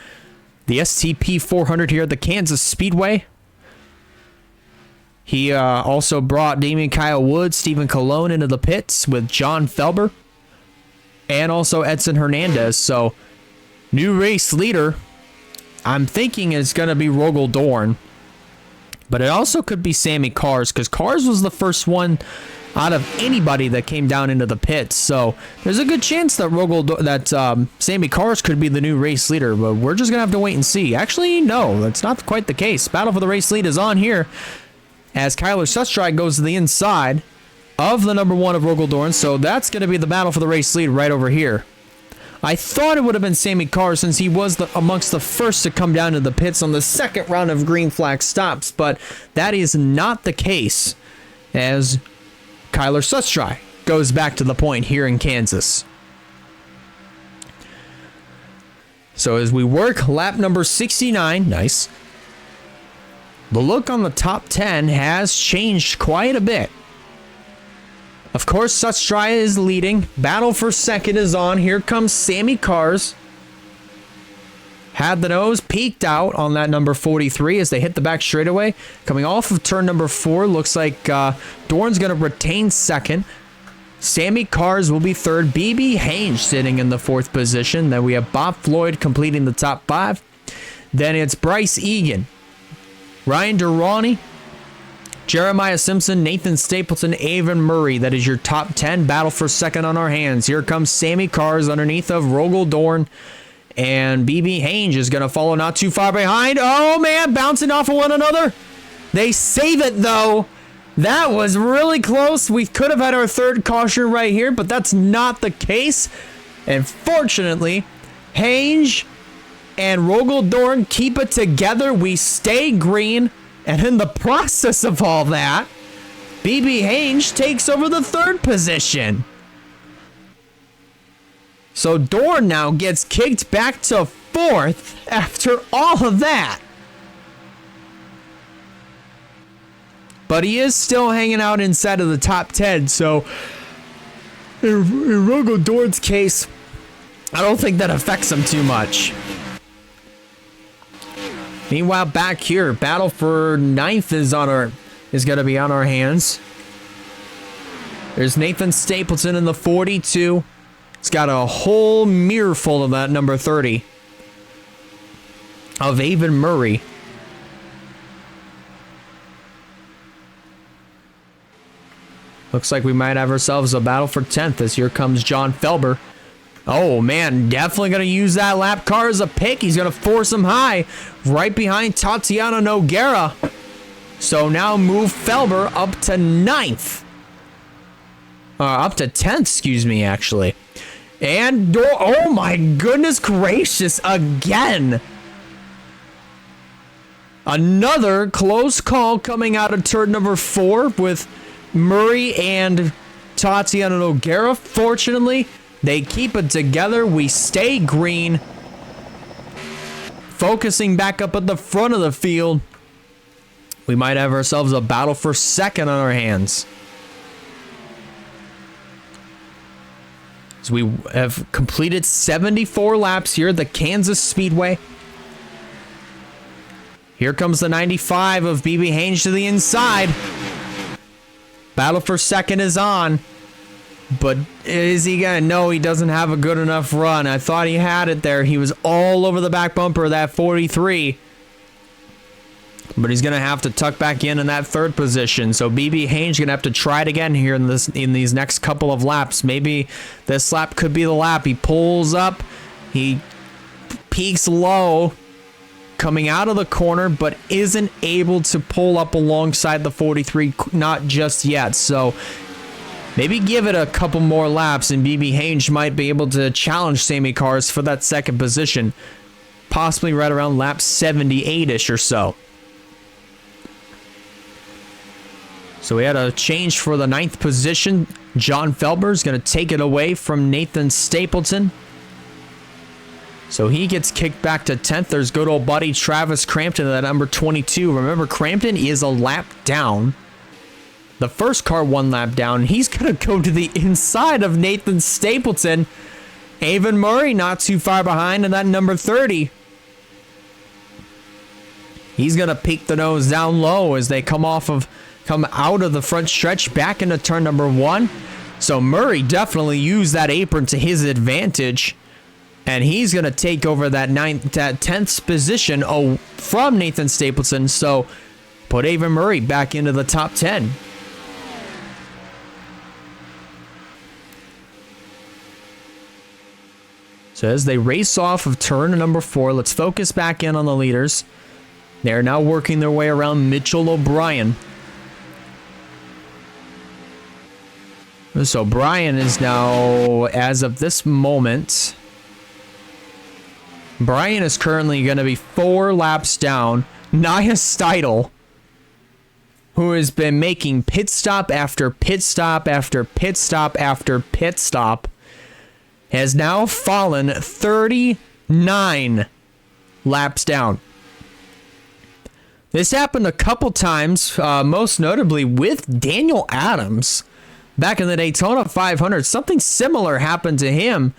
the STP 400 here at the Kansas Speedway. He also brought Damian Kyle Wood, Stephen Colon into the pits with John Felber and also Edson Hernandez. So new race leader, I'm thinking is going to be Rogel Dorn, but it also could be Sammy Cars, because Cars was the first one out of anybody that came down into the pits. So there's a good chance that Sammy Cars could be the new race leader, but we're just going to have to wait and see. Actually, no, that's not quite the case. Battle for the race lead is on here as Kyler Sustry goes to the inside of the number 1 of Rogel Dorn. So that's going to be the battle for the race lead right over here. I thought it would have been Sammy Cars since he was amongst the first to come down to the pits on the second round of green flag stops, but that is not the case as Kyler Sustry goes back to the point here in Kansas. So as we work lap number 69, nice. the look on the top 10 has changed quite a bit. Of course, Sustraya is leading. Battle for second is on. Here comes Sammy Cars. Had the nose, peeked out on that number 43 as they hit the back straightaway. Coming off of turn number 4, looks like Dorn's going to retain second. Sammy Cars will be third. BB Hange sitting in the 4th position. Then we have Bob Floyd completing the top 5. Then it's Bryce Egan, Ryan Durrani, Jeremiah Simpson, Nathan Stapleton, Avon Murray. That is your top 10. Battle for second on our hands. Here comes Sammy Cars underneath of Rogel Dorn. And BB Hange is going to follow not too far behind. Oh, man, bouncing off of one another. They save it, though. That was really close. We could have had our 3rd caution right here, but that's not the case. And fortunately, Hange and Rogel Dorn keep it together. We stay green. And in the process of all that, BB Hange takes over the 3rd position. So Dorn now gets kicked back to 4th after all of that. But he is still hanging out inside of the top 10. So in Rogel Dorn's case, I don't think that affects him too much. Meanwhile, back here, battle for 9th is going to be on our hands. There's Nathan Stapleton in the 42. He's got a whole mirror full of that number 30 of Avon Murray. Looks like we might have ourselves a battle for 10th as here comes John Felber. Oh, man, definitely going to use that lap car as a pick. He's going to force him high right behind Tatiana Noguera. So now move Felber up to 9th. Up to 10th, excuse me, actually. And, oh my goodness gracious, again. Another close call coming out of turn number 4 with Murray and Tatiana Noguera. Fortunately, they keep it together. We stay green. Focusing back up at the front of the field. We might have ourselves a battle for second on our hands. So we have completed 74 laps here at the Kansas Speedway. Here comes the 95 of BB Hange to the inside. Battle for second is on. But is he going to? No, he doesn't have a good enough run. I thought he had it there. He was all over the back bumper of that 43. But he's going to have to tuck back in that 3rd position. So BB Hange going to have to try it again here in these next couple of laps. Maybe this lap could be the lap. He pulls up. He peaks low coming out of the corner, but isn't able to pull up alongside the 43. Not just yet. So maybe give it a couple more laps and BB Hange might be able to challenge Sammy Cars for that 2nd position. Possibly right around lap 78-ish or so. So we had a change for the 9th position. John Felber is going to take it away from Nathan Stapleton. So he gets kicked back to 10th. There's good old buddy Travis Crampton at number 22. Remember, Crampton is a lap down. The first car 1 lap down. He's going to go to the inside of Nathan Stapleton. Avon Murray not too far behind in that number 30. He's going to peek the nose down low as they come out of the front stretch back into turn number 1. So Murray definitely used that apron to his advantage. And he's going to take over that 10th position from Nathan Stapleton. So put Avon Murray back into the top 10. So as they race off of turn number 4, let's focus back in on the leaders. They're now working their way around Mitchell O'Brien. So Brian is now, as of this moment, Brian is currently going to be 4 laps down. Nia Steidel, who has been making pit stop after pit stop after pit stop after pit stop, has now fallen 39 laps down. This happened a couple times, most notably with Daniel Adams. Back in the Daytona 500, something similar happened to him,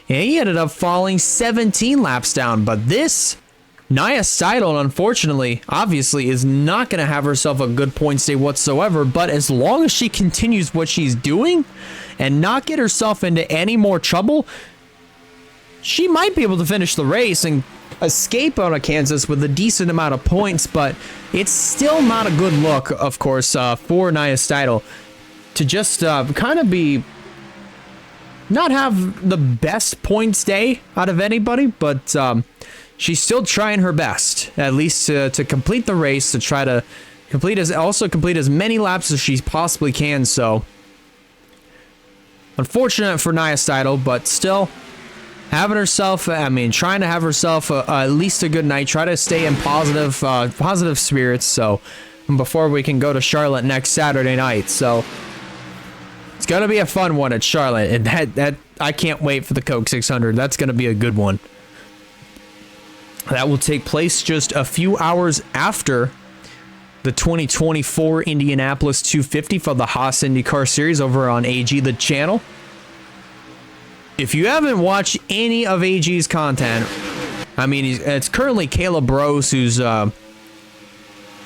and he ended up falling 17 laps down. But this, Nia Seidel, unfortunately, obviously, is not going to have herself a good points day whatsoever. But as long as she continues what she's doing and not get herself into any more trouble, she might be able to finish the race and escape out of Kansas with a decent amount of points. But it's still not a good look, of course, for Nia Seidel to just kind of be not have the best points day out of anybody, but she's still trying her best, at least to complete the race, to try to complete as many laps as she possibly can. So unfortunate for Nia Seidel, but still having herself, trying to have herself at least a good night, try to stay in positive spirits. So before we can go to Charlotte next Saturday night. So it's going to be a fun one at Charlotte, and that I can't wait for the Coke 600. That's going to be a good one. That will take place just a few hours after the 2024 Indianapolis 250 for the Haas IndyCar Series over on AG, the channel. If you haven't watched any of AG's content, it's currently Caleb Rose who's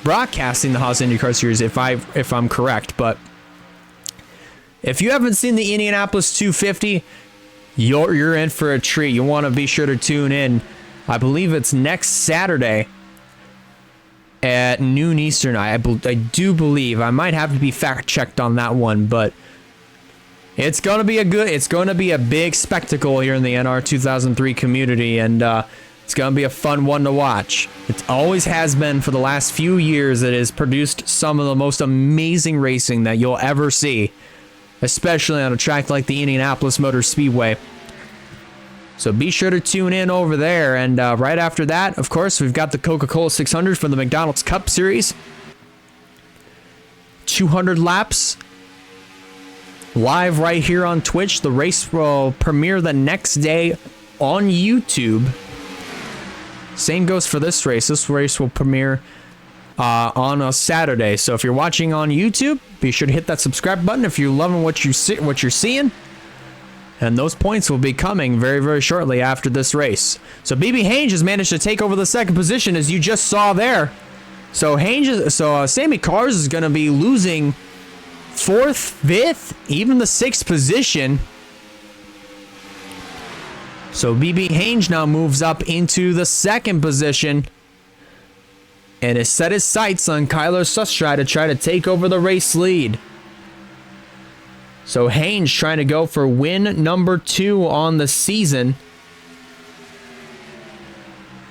broadcasting the Haas IndyCar Series, if I'm correct, but if you haven't seen the Indianapolis 250, you're in for a treat. You want to be sure to tune in. I believe it's next Saturday at noon Eastern. I do believe. I might have to be fact checked on that one, but it's going to be a big spectacle here in the NR 2003 community, and it's going to be a fun one to watch. It always has been for the last few years. It has produced some of the most amazing racing that you'll ever see, especially on a track like the Indianapolis Motor Speedway. So be sure to tune in over there. And right after that, of course, we've got the Coca-Cola 600 from the McDonald's Cup Series. 200 laps. Live right here on Twitch. The race will premiere the next day on YouTube. Same goes for this race. This race will premiere on a Saturday. So if you're watching on YouTube, be sure to hit that subscribe button if you're loving what you're seeing. And those points will be coming very, very shortly after this race. So BB Haynes has managed to take over the second position, as you just saw there. So Sammy Cars is going to be losing fourth, fifth, even the sixth position. So BB Haynes now moves up into the second position and has set his sights on Kyler Sustry to try to take over the race lead. So Haynes trying to go for win number 2 on the season.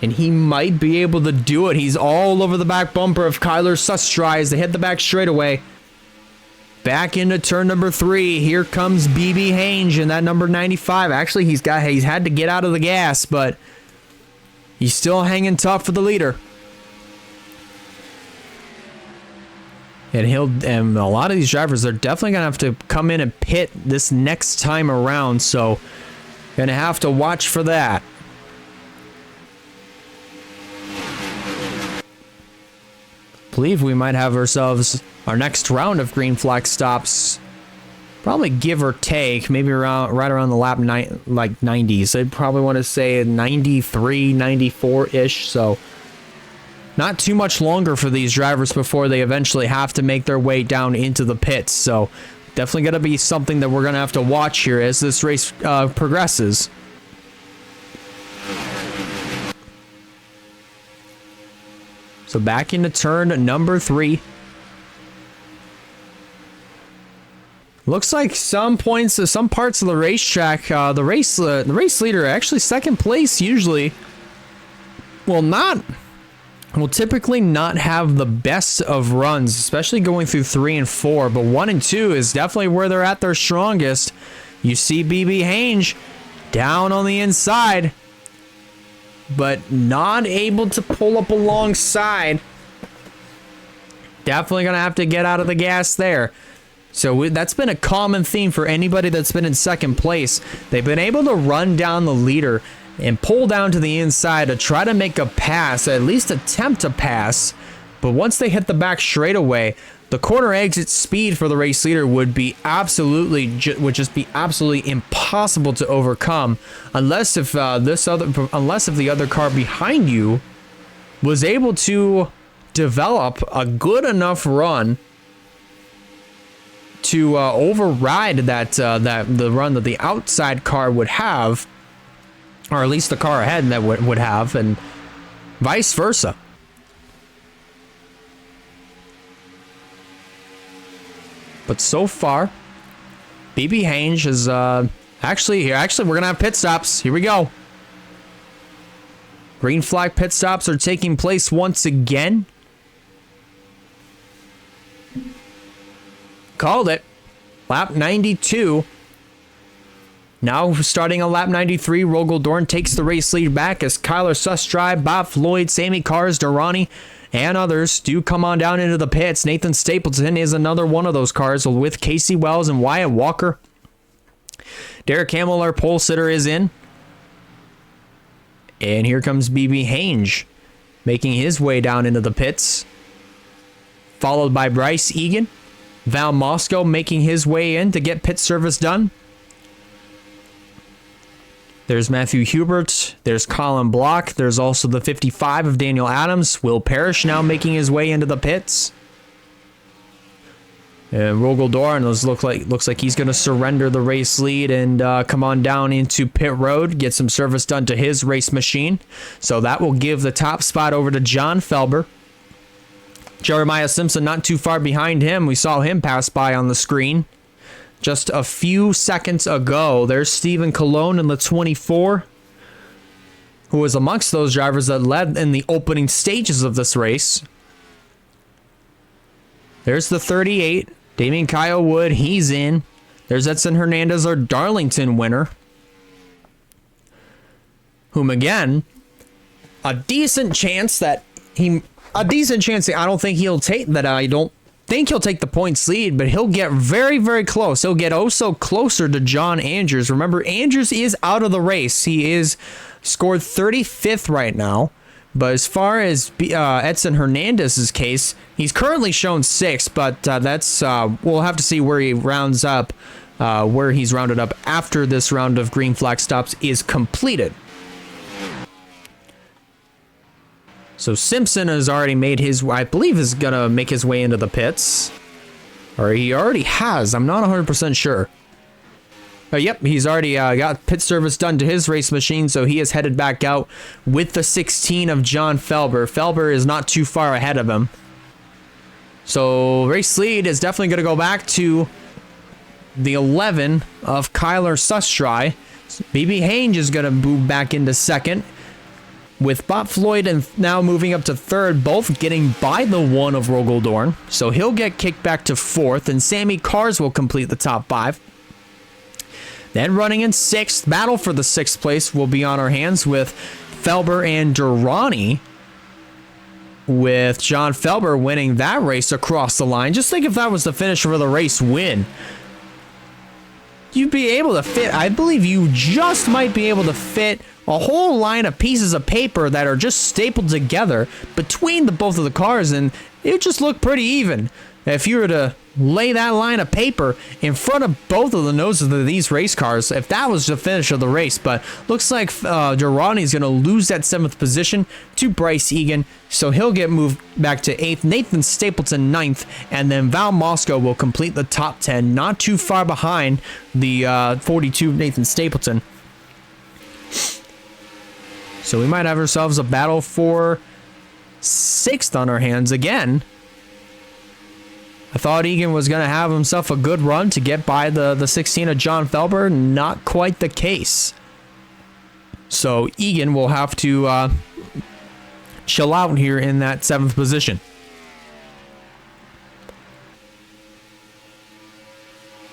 And he might be able to do it. He's all over the back bumper of Kyler Sustry as they hit the back straightaway. Back into turn number 3. Here comes BB Haynes in that number 95. Actually, he's had to get out of the gas, but he's still hanging tough for the leader. And a lot of these drivers, they're definitely going to have to come in and pit this next time around. So, going to have to watch for that. I believe we might have ourselves our next round of green flag stops. Probably give or take, maybe right around the lap 90s. I'd probably want to say 93, 94-ish. So, not too much longer for these drivers before they eventually have to make their way down into the pits. So definitely going to be something that we're going to have to watch here as this race progresses. So back into turn number 3. Looks like some parts of the racetrack, the race leader, actually second place usually, will typically not have the best of runs, especially going through 3 and 4, but 1 and 2 is definitely where they're at their strongest. You see BB Haynes down on the inside, but not able to pull up alongside. Definitely going to have to get out of the gas there. So that's been a common theme for anybody that's been in second place. They've been able to run down the leader and pull down to the inside to try to make a pass, at least attempt to pass But once they hit the back straightaway, the corner exit speed for the race leader would be absolutely impossible to overcome, unless if the other car behind you was able to develop a good enough run to override the run that the outside car would have, or at least the car ahead that would have, and vice versa. But so far, BB Hange is actually we're gonna have pit stops. Here we go. Green flag pit stops are taking place once again. Called it. Lap 92. Now starting on lap 93, Rogel Dorn takes the race lead back as Kyler Sustry, Bob Floyd, Sammy Cars, Durrani, and others do come on down into the pits. Nathan Stapleton is another one of those cars with Casey Wells and Wyatt Walker. Derek Hamill, our pole sitter, is in. And here comes BB Hange making his way down into the pits. Followed by Bryce Egan. Val Moscow making his way in to get pit service done. There's Matthew Hubert. There's Colin Block. There's also the 55 of Daniel Adams. Will Parrish now making his way into the pits. And Rogel Dorn looks like he's going to surrender the race lead and come on down into pit road, get some service done to his race machine. So that will give the top spot over to John Felber. Jeremiah Simpson not too far behind him. We saw him pass by on the screen just a few seconds ago. There's Stephen Colon in the 24, who was amongst those drivers that led in the opening stages of this race. There's the 38, Damian Kyle Wood. He's in. There's Edson Hernandez, our Darlington winner, whom again, I don't think he'll take the points lead, but he'll get very, very close. He'll get so closer to John Andrews. Remember, Andrews is out of the race. He is scored 35th right now. But as far as Edson Hernandez's case, he's currently shown 6th, but we'll have to see where he rounds up, where he's rounded up after this round of green flag stops is completed. So Simpson has already made I believe is going to make his way into the pits. Or he already has. I'm not 100% sure. Yep, he's already got pit service done to his race machine, so he is headed back out with the 16 of John Felber. Felber is not too far ahead of him. So race lead is definitely going to go back to the 11 of Kyler Sustry. BB Hange is going to move back into second, with Bob Floyd and now moving up to third, both getting by the 1 of Rogel Dorn. So he'll get kicked back to fourth, and Sammy Cars will complete the top 5. Then running in 6th, battle for the 6th place will be on our hands with Felber and Durrani, with John Felber winning that race across the line. Just think if that was the finish for the race win. You'd be able to fit, I believe you just might be able to fit a whole line of pieces of paper that are just stapled together between both of the cars, and it would just look pretty even. If you were to lay that line of paper in front of both of the noses of these race cars, if that was the finish of the race. But looks like Durrani is going to lose that 7th position to Bryce Egan, so he'll get moved back to 8th. Nathan Stapleton 9th, and then Val Moscow will complete the top 10, not too far behind the 42 Nathan Stapleton. So we might have ourselves a battle for 6th on our hands again. I thought Egan was going to have himself a good run to get by the 16 of John Felber. Not quite the case. So Egan will have to chill out here in that 7th position.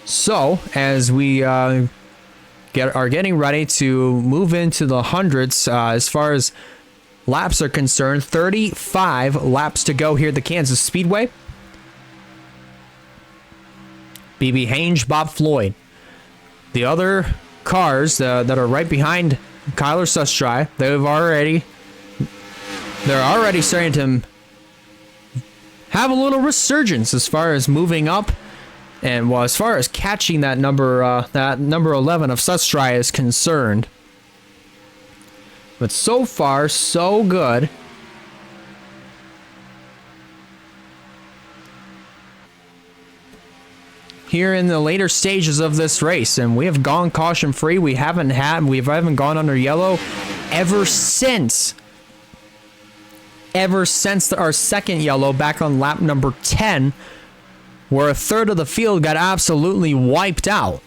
So as we are getting ready to move into the hundreds, as far as laps are concerned, 35 laps to go here at the Kansas Speedway. BB Hange, Bob Floyd. The other cars that are right behind Kyler Sustry, they're already starting to have a little resurgence as far as moving up. And well, as far as catching that number 11 of Sustrai is concerned. But so far, so good. Here in the later stages of this race, and we have gone caution free. We haven't gone under yellow ever since our second yellow back on lap number 10, where a third of the field got absolutely wiped out.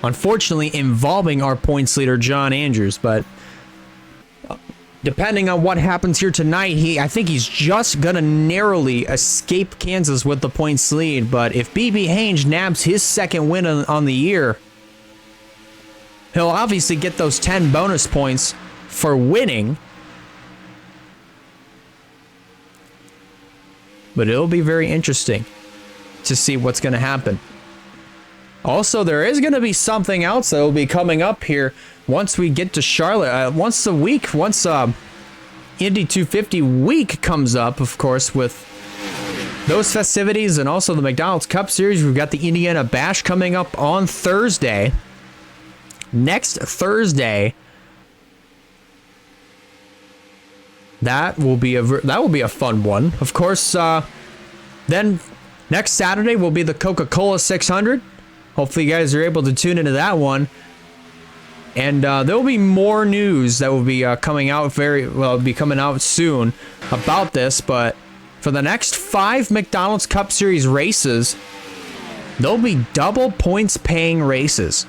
Unfortunately, involving our points leader, John Andrews, but depending on what happens here tonight, I think he's just going to narrowly escape Kansas with the points lead. But if BB Haynes nabs his second win on the year, he'll obviously get those 10 bonus points for winning. But it'll be very interesting to see what's going to happen. Also, there is going to be something else that will be coming up here once we get to Charlotte. Once Indy 250 week comes up, of course, with those festivities and also the McDonald's Cup Series. We've got the Indiana Bash coming up on Thursday. Next Thursday. That will be a fun one. Of course, then next Saturday will be the Coca-Cola 600. Hopefully you guys are able to tune into that one. And there will be more news that will be coming out soon about this. But for the next 5 McDonald's Cup Series races, there'll be double points paying races.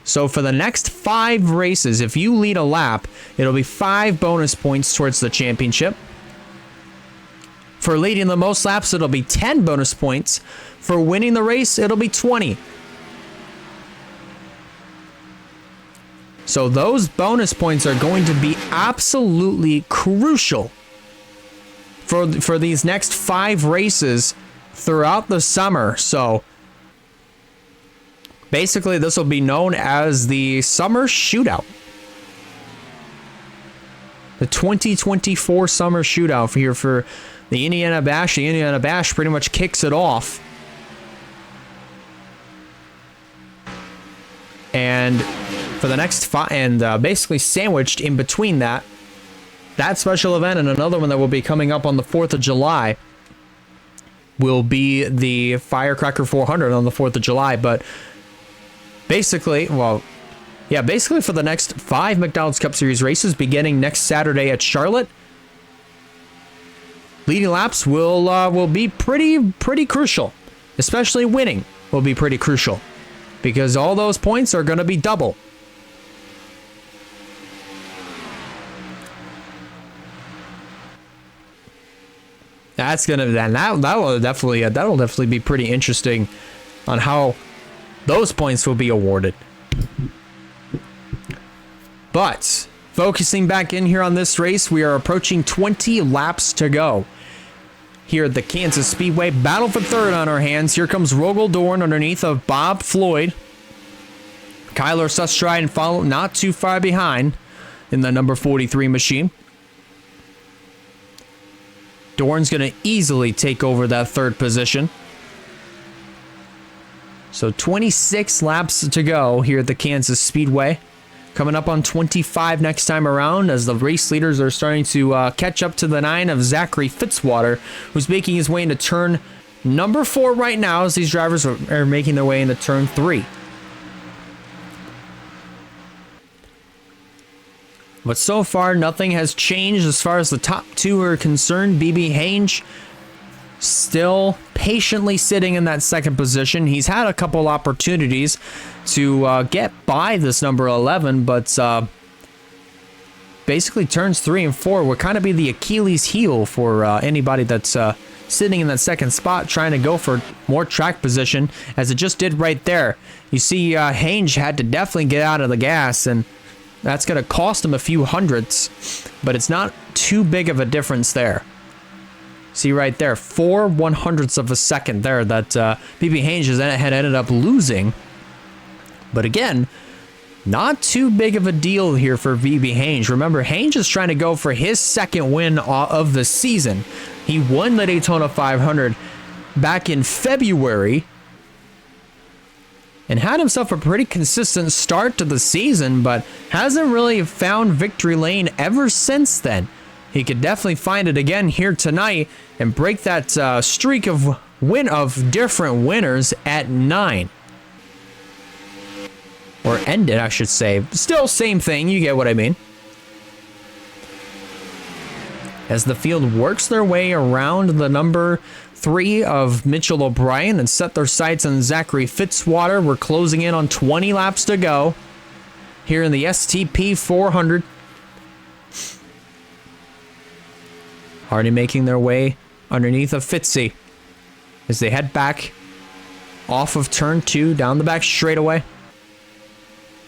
So for the next 5 races, if you lead a lap, it'll be 5 bonus points towards the championship. For leading the most laps, it'll be 10 bonus points. For winning the race, it'll be 20. So those bonus points are going to be absolutely crucial for these next 5 races throughout the summer. So basically, this will be known as the Summer Shootout. The 2024 Summer Shootout here for the Indiana Bash. The Indiana Bash pretty much kicks it off. And for the next 5, and basically sandwiched in between that special event and another one that will be coming up on the 4th of July will be the Firecracker 400 on the 4th of July. But basically for the next 5 McDonald's Cup Series races beginning next Saturday at Charlotte, leading laps will be pretty crucial. Especially winning will be pretty crucial because all those points are going to be double. That'll definitely be pretty interesting on how those points will be awarded. But focusing back in here on this race, we are approaching 20 laps to go. Here at the Kansas Speedway, battle for third on our hands. Here comes Rogel Dorn underneath of Bob Floyd. Kyler Sustrai and follow not too far behind in the number 43 machine. Dorn's going to easily take over that third position. So 26 laps to go here at the Kansas Speedway. Coming up on 25 next time around as the race leaders are starting to catch up to the 9 of Zachary Fitzwater, who's making his way into turn number 4 right now as these drivers are making their way into turn 3. But so far, nothing has changed as far as the top 2 are concerned. BB Haynes still patiently sitting in that second position. He's had a couple opportunities to get by this number 11, but basically turns 3 and 4 would kind of be the Achilles heel for anybody that's sitting in that second spot trying to go for more track position, as it just did right there. You see Haynes had to definitely get out of the gas, and that's going to cost him a few hundredths, but it's not too big of a difference there. See right there, 4 100ths of a second there that BB Haynes had ended up losing. But again, Not too big of a deal here for BB Hange. Remember, Hange is trying to go for his second win of the season. He won the Daytona 500 back in February and had himself a pretty consistent start to the season, but hasn't really found victory lane ever since then. He could definitely find it again here tonight and break that streak of different winners at 9. Or end it, I should say. Still same thing, you get what I mean. As the field works their way around the number 3 of Mitchell O'Brien and set their sights on Zachary Fitzwater. We're closing in on 20 laps to go here in the STP 400. Already making their way underneath of Fitzy as they head back off of turn 2 down the back straightaway.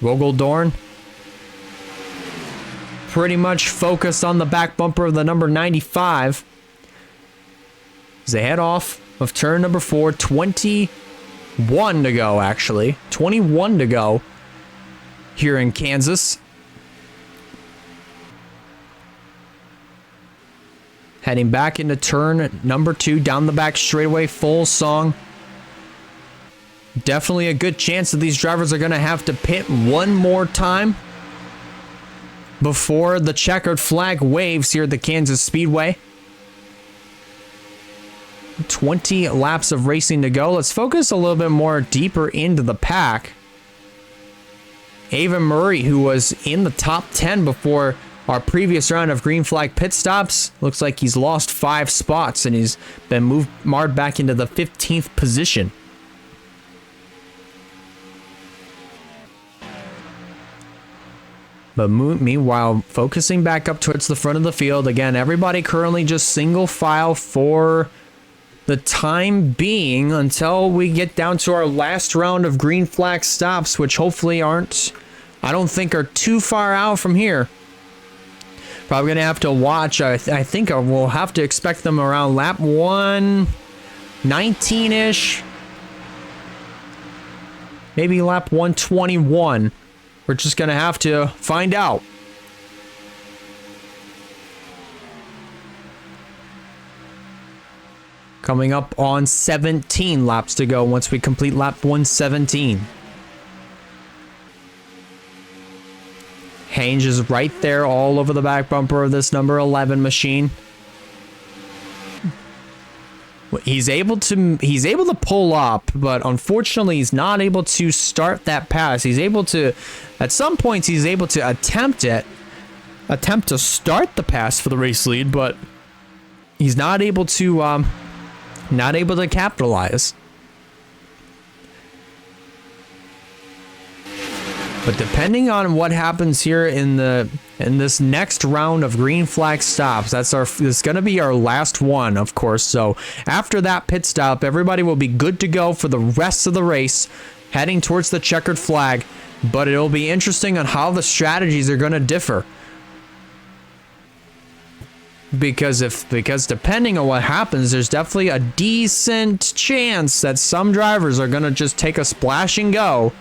Vogeldorn pretty much focused on the back bumper of the number 95 as they head off of turn number 4. 21 to go, actually. 21 to go here in Kansas. Heading back into turn number 2 down the back straightaway, full song. Definitely a good chance that these drivers are going to have to pit one more time before the checkered flag waves here at the Kansas Speedway. 20 laps of racing to go. Let's focus a little bit more deeper into the pack. Avon Murray, who was in the top 10 before our previous round of green flag pit stops, looks like he's lost 5 spots and he's been marred back into the 15th position. But meanwhile, focusing back up towards the front of the field. Again, everybody currently just single file for the time being until we get down to our last round of green flag stops, which hopefully aren't, I don't think are too far out from here. Probably going to have to watch. I think we'll have to expect them around lap 119-ish. Maybe lap 121. We're just going to have to find out. Coming up on 17 laps to go once we complete lap 117. Hange is right there all over the back bumper of this number 11 machine. He's able to pull up, but unfortunately he's not able to start that pass. He's able to, at some points he's able to attempt to start the pass for the race lead, but he's not able to capitalize. But depending on what happens here in this next round of green flag stops, it's going to be our last one, of course. So after that pit stop, everybody will be good to go for the rest of the race, heading towards the checkered flag. But it'll be interesting on how the strategies are going to differ. Because depending on what happens, there's definitely a decent chance that some drivers are going to just take a splash and go.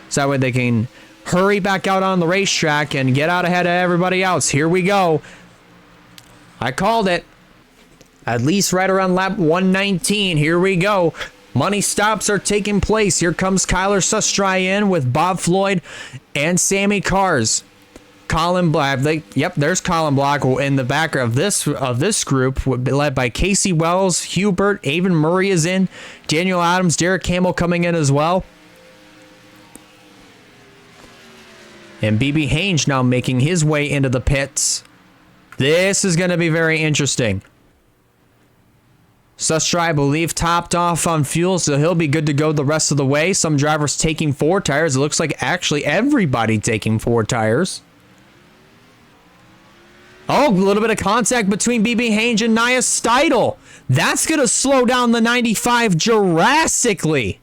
So that way they can hurry back out on the racetrack and get out ahead of everybody else. Here we go. I called it. At least right around lap 119. Here we go. Money stops are taking place. Here comes Kyler Sustry in with Bob Floyd and Sammy Cars. Colin Black. There's Colin Black in the back of this group, led by Casey Wells, Hubert, Avon Murray is in, Daniel Adams, Derek Campbell coming in as well. And BB Hange now making his way into the pits. This is going to be very interesting. Sustry, I believe, topped off on fuel, so he'll be good to go the rest of the way. Some drivers taking 4 tires. It looks like actually everybody taking 4 tires. Oh, a little bit of contact between BB Hange and Nia Steidel. That's going to slow down the 95 drastically.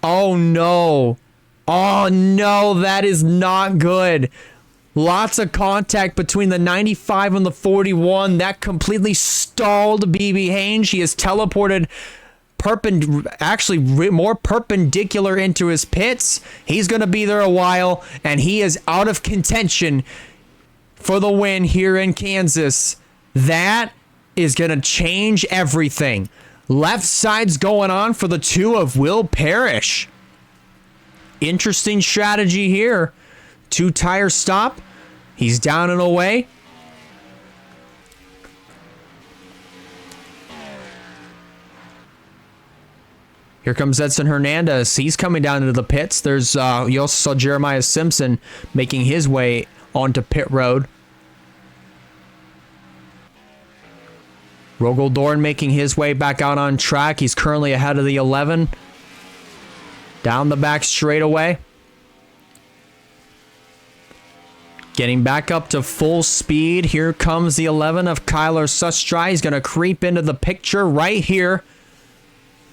Oh, no. Oh, no, that is not good. Lots of contact between the 95 and the 41. That completely stalled BB Hange. He is teleported more perpendicular into his pits. He's going to be there a while, and he is out of contention for the win here in Kansas. That is going to change everything. Left side's going on for the 2 of Will Parrish. Interesting strategy here. 2 tire stop. He's down and away. Here comes Edson Hernandez. He's coming down into the pits. There's you also saw Jeremiah Simpson making his way onto pit road. Rogel Dorn making his way back out on track. He's currently ahead of the 11. Down the back straightaway. Getting back up to full speed. Here comes the 11 of Kyler Sustry. He's going to creep into the picture right here.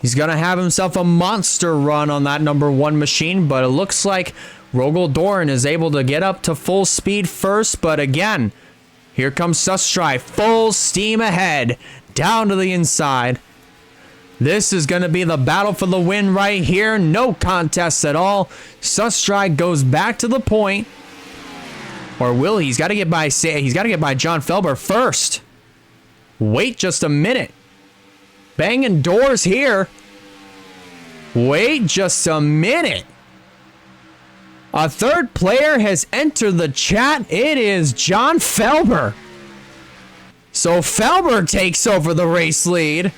He's going to have himself a monster run on that number 1 machine, but it looks like Rogel Dorn is able to get up to full speed first, but again, here comes Sustry, full steam ahead, down to the inside. This is going to be the battle for the win right here. No contest at all. Sustry goes back to the point. Or will he? He's got to get by John Felber first. Wait just a minute. Banging doors here. Wait just a minute. A third player has entered the chat. It is John Felber. So Felber takes over the race lead.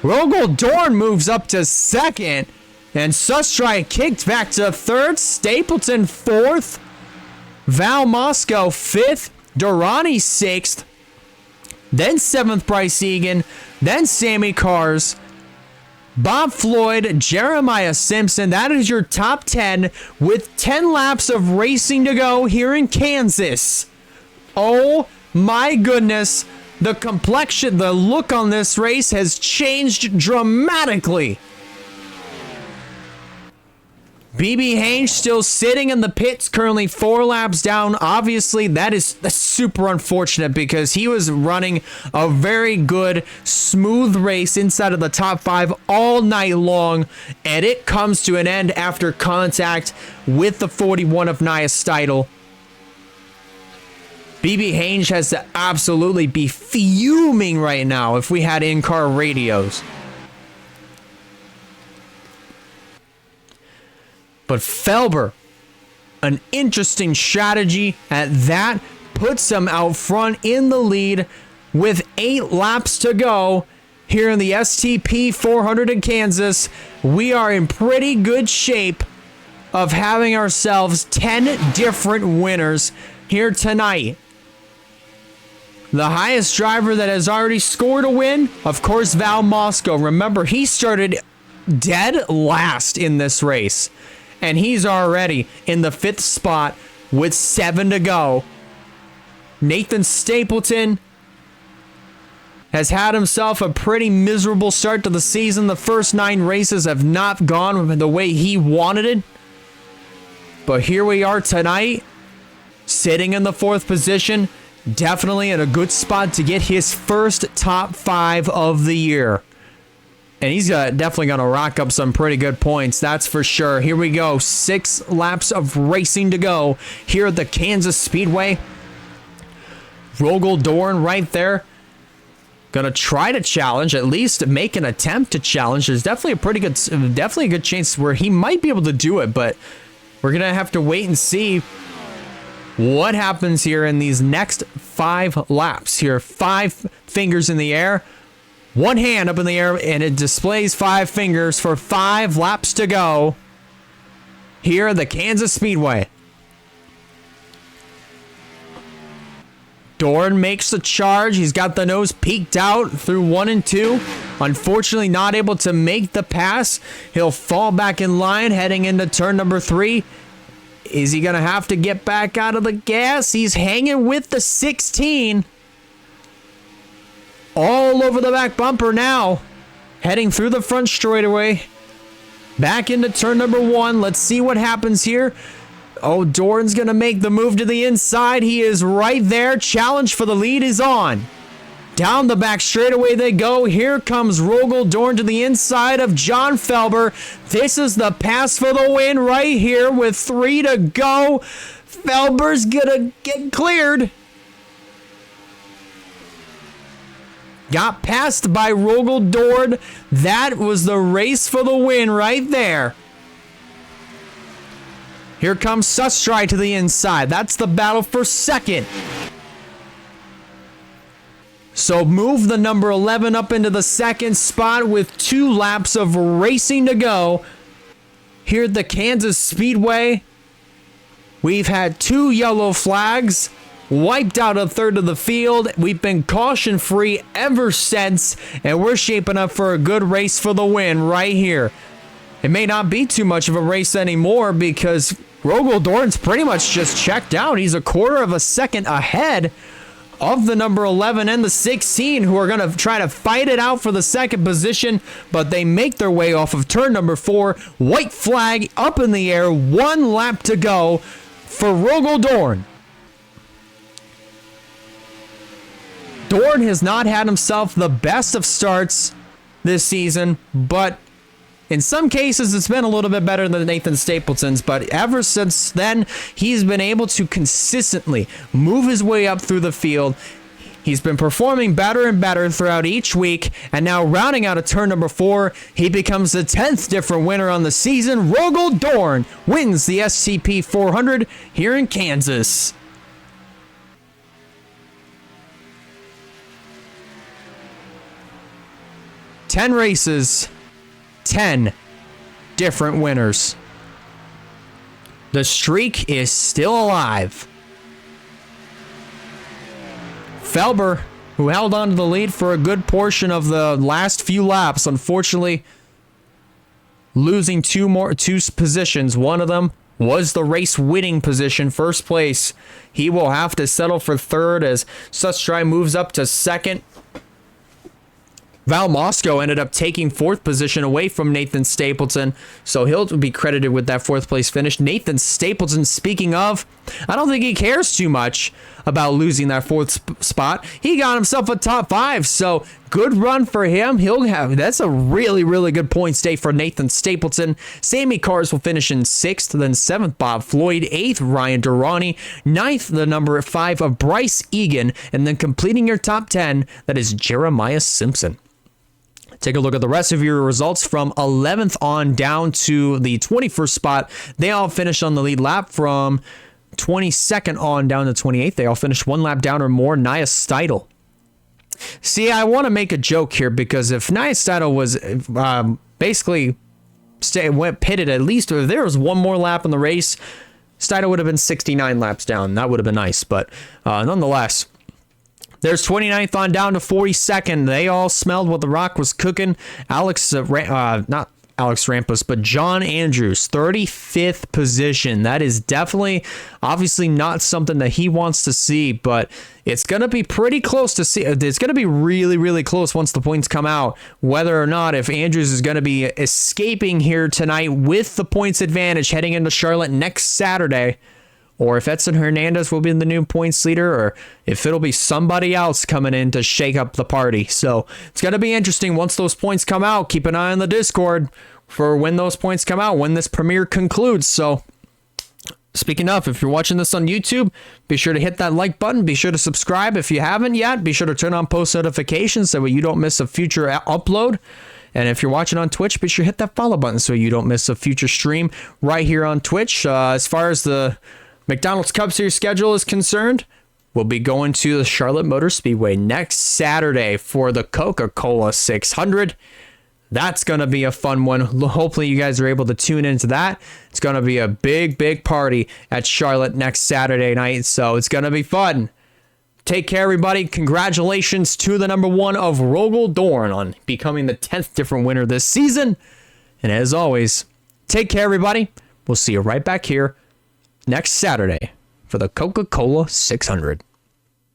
Rogel Dorn moves up to second. And Sustry kicked back to third. Stapleton fourth. Val Moscow fifth. Durrani sixth. Then seventh Bryce Egan. Then Sammy Cars. Bob Floyd, Jeremiah Simpson. That is your top 10 with 10 laps of racing to go here in Kansas. Oh my goodness. The complexion, the look on this race has changed dramatically. BB Haynes still sitting in the pits, currently 4 laps down. Obviously, that's super unfortunate because he was running a very good, smooth race inside of the top 5 all night long, and it comes to an end after contact with the 41 of Nia Steidl. BB Haynes has to absolutely be fuming right now if we had in-car radios. But Felber, an interesting strategy at that, puts him out front in the lead with 8 laps to go here in the STP 400 in Kansas. We are in pretty good shape of having ourselves 10 different winners here tonight. The highest driver that has already scored a win, of course, Val Moscow. Remember, he started dead last in this race. And he's already in the 5th spot with 7 to go. Nathan Stapleton has had himself a pretty miserable start to the season. The first 9 races have not gone the way he wanted it. But here we are tonight, sitting in the 4th position. Definitely in a good spot to get his first top 5 of the year. And he's definitely going to rock up some pretty good points, that's for sure. Here we go. 6 laps of racing to go here at the Kansas Speedway. Rogel Dorn right there. Going to try to challenge, at least make an attempt to challenge. There's definitely a good chance where he might be able to do it, but we're going to have to wait and see what happens here in these next 5 laps. Here, 5 fingers in the air. 1 hand up in the air, and it displays 5 fingers for 5 laps to go here at the Kansas Speedway. Dorn makes the charge. He's got the nose peeked out through 1 and 2. Unfortunately, not able to make the pass. He'll fall back in line heading into turn number 3. Is he going to have to get back out of the gas? He's hanging with the 16. All over the back bumper now. Heading through the front straightaway. Back into turn number 1. Let's see what happens here. Oh, Dorn's going to make the move to the inside. He is right there. Challenge for the lead is on. Down the back straightaway they go. Here comes Rogel Dorn to the inside of John Felber. This is the pass for the win right here with 3 to go. Felber's gonna get cleared. Got passed by Rogel Dorn. That was the race for the win right there. Here comes Sustry to the inside. That's the battle for second. So move the number 11 up into the second spot with 2 laps of racing to go. Here at the Kansas Speedway, we've had 2 yellow flags, wiped out a third of the field. We've been caution-free ever since, and we're shaping up for a good race for the win right here. It may not be too much of a race anymore because Rogel Dorn's pretty much just checked out. He's a quarter of a second ahead of the number 11 and the 16, who are going to try to fight it out for the second position, but they make their way off of turn number 4. White flag up in the air, 1 lap to go for Rogel Dorn. Dorn has not had himself the best of starts this season, but in some cases, it's been a little bit better than Nathan Stapleton's, but ever since then, he's been able to consistently move his way up through the field. He's been performing better and better throughout each week, and now rounding out of turn number 4, he becomes the 10th different winner on the season. Rogel Dorn wins the STP 400 here in Kansas. Ten races, 10 different winners. The streak is still alive. Felber, who held on to the lead for a good portion of the last few laps, unfortunately losing 2 positions. One of them was the race winning position, first place. He will have to settle for third as Sustry moves up to second. Val Moscow ended up taking 4th position away from Nathan Stapleton, so he'll be credited with that 4th place finish. Nathan Stapleton, speaking of, I don't think he cares too much about losing that 4th spot. He got himself a top 5, so good run for him. That's a really, really good points day for Nathan Stapleton. Sammy Cars will finish in 6th, then 7th Bob Floyd, 8th Ryan Durrani, 9th the number 5 of Bryce Egan, and then completing your top 10, that is Jeremiah Simpson. Take a look at the rest of your results from 11th on down to the 21st spot. They all finished on the lead lap. From 22nd on down to 28th, they all finished 1 lap down or more. Nia Steidel. See, I want to make a joke here because if Nia Steidel was basically went pitted at least, if there was 1 more lap in the race, Steidel would have been 69 laps down. That would have been nice, but nonetheless. There's 29th on down to 42nd. They all smelled what the Rock was cooking. Not Alex Rampus, but John Andrews, 35th position. That is definitely, obviously not something that he wants to see, but it's going to be pretty close to see. It's going to be really, really close once the points come out, whether or not if Andrews is going to be escaping here tonight with the points advantage heading into Charlotte next Saturday, or if Edson Hernandez will be the new points leader, or if it'll be somebody else coming in to shake up the party. So it's going to be interesting once those points come out. Keep an eye on the Discord for when those points come out, when this premiere concludes. So speaking of, if you're watching this on YouTube, be sure to hit that like button. Be sure to subscribe if you haven't yet. Be sure to turn on post notifications so you don't miss a future upload. And if you're watching on Twitch, be sure to hit that follow button so you don't miss a future stream right here on Twitch. As far as the McDonald's Cup Series schedule is concerned, we'll be going to the Charlotte Motor Speedway next Saturday for the Coca-Cola 600. That's going to be a fun one. Hopefully you guys are able to tune into that. It's going to be a big, big party at Charlotte next Saturday night, so it's going to be fun. Take care, everybody. Congratulations to the number 1 of Rogel Dorn on becoming the 10th different winner this season. And as always, take care, everybody. We'll see you right back here next Saturday for the Coca-Cola 600.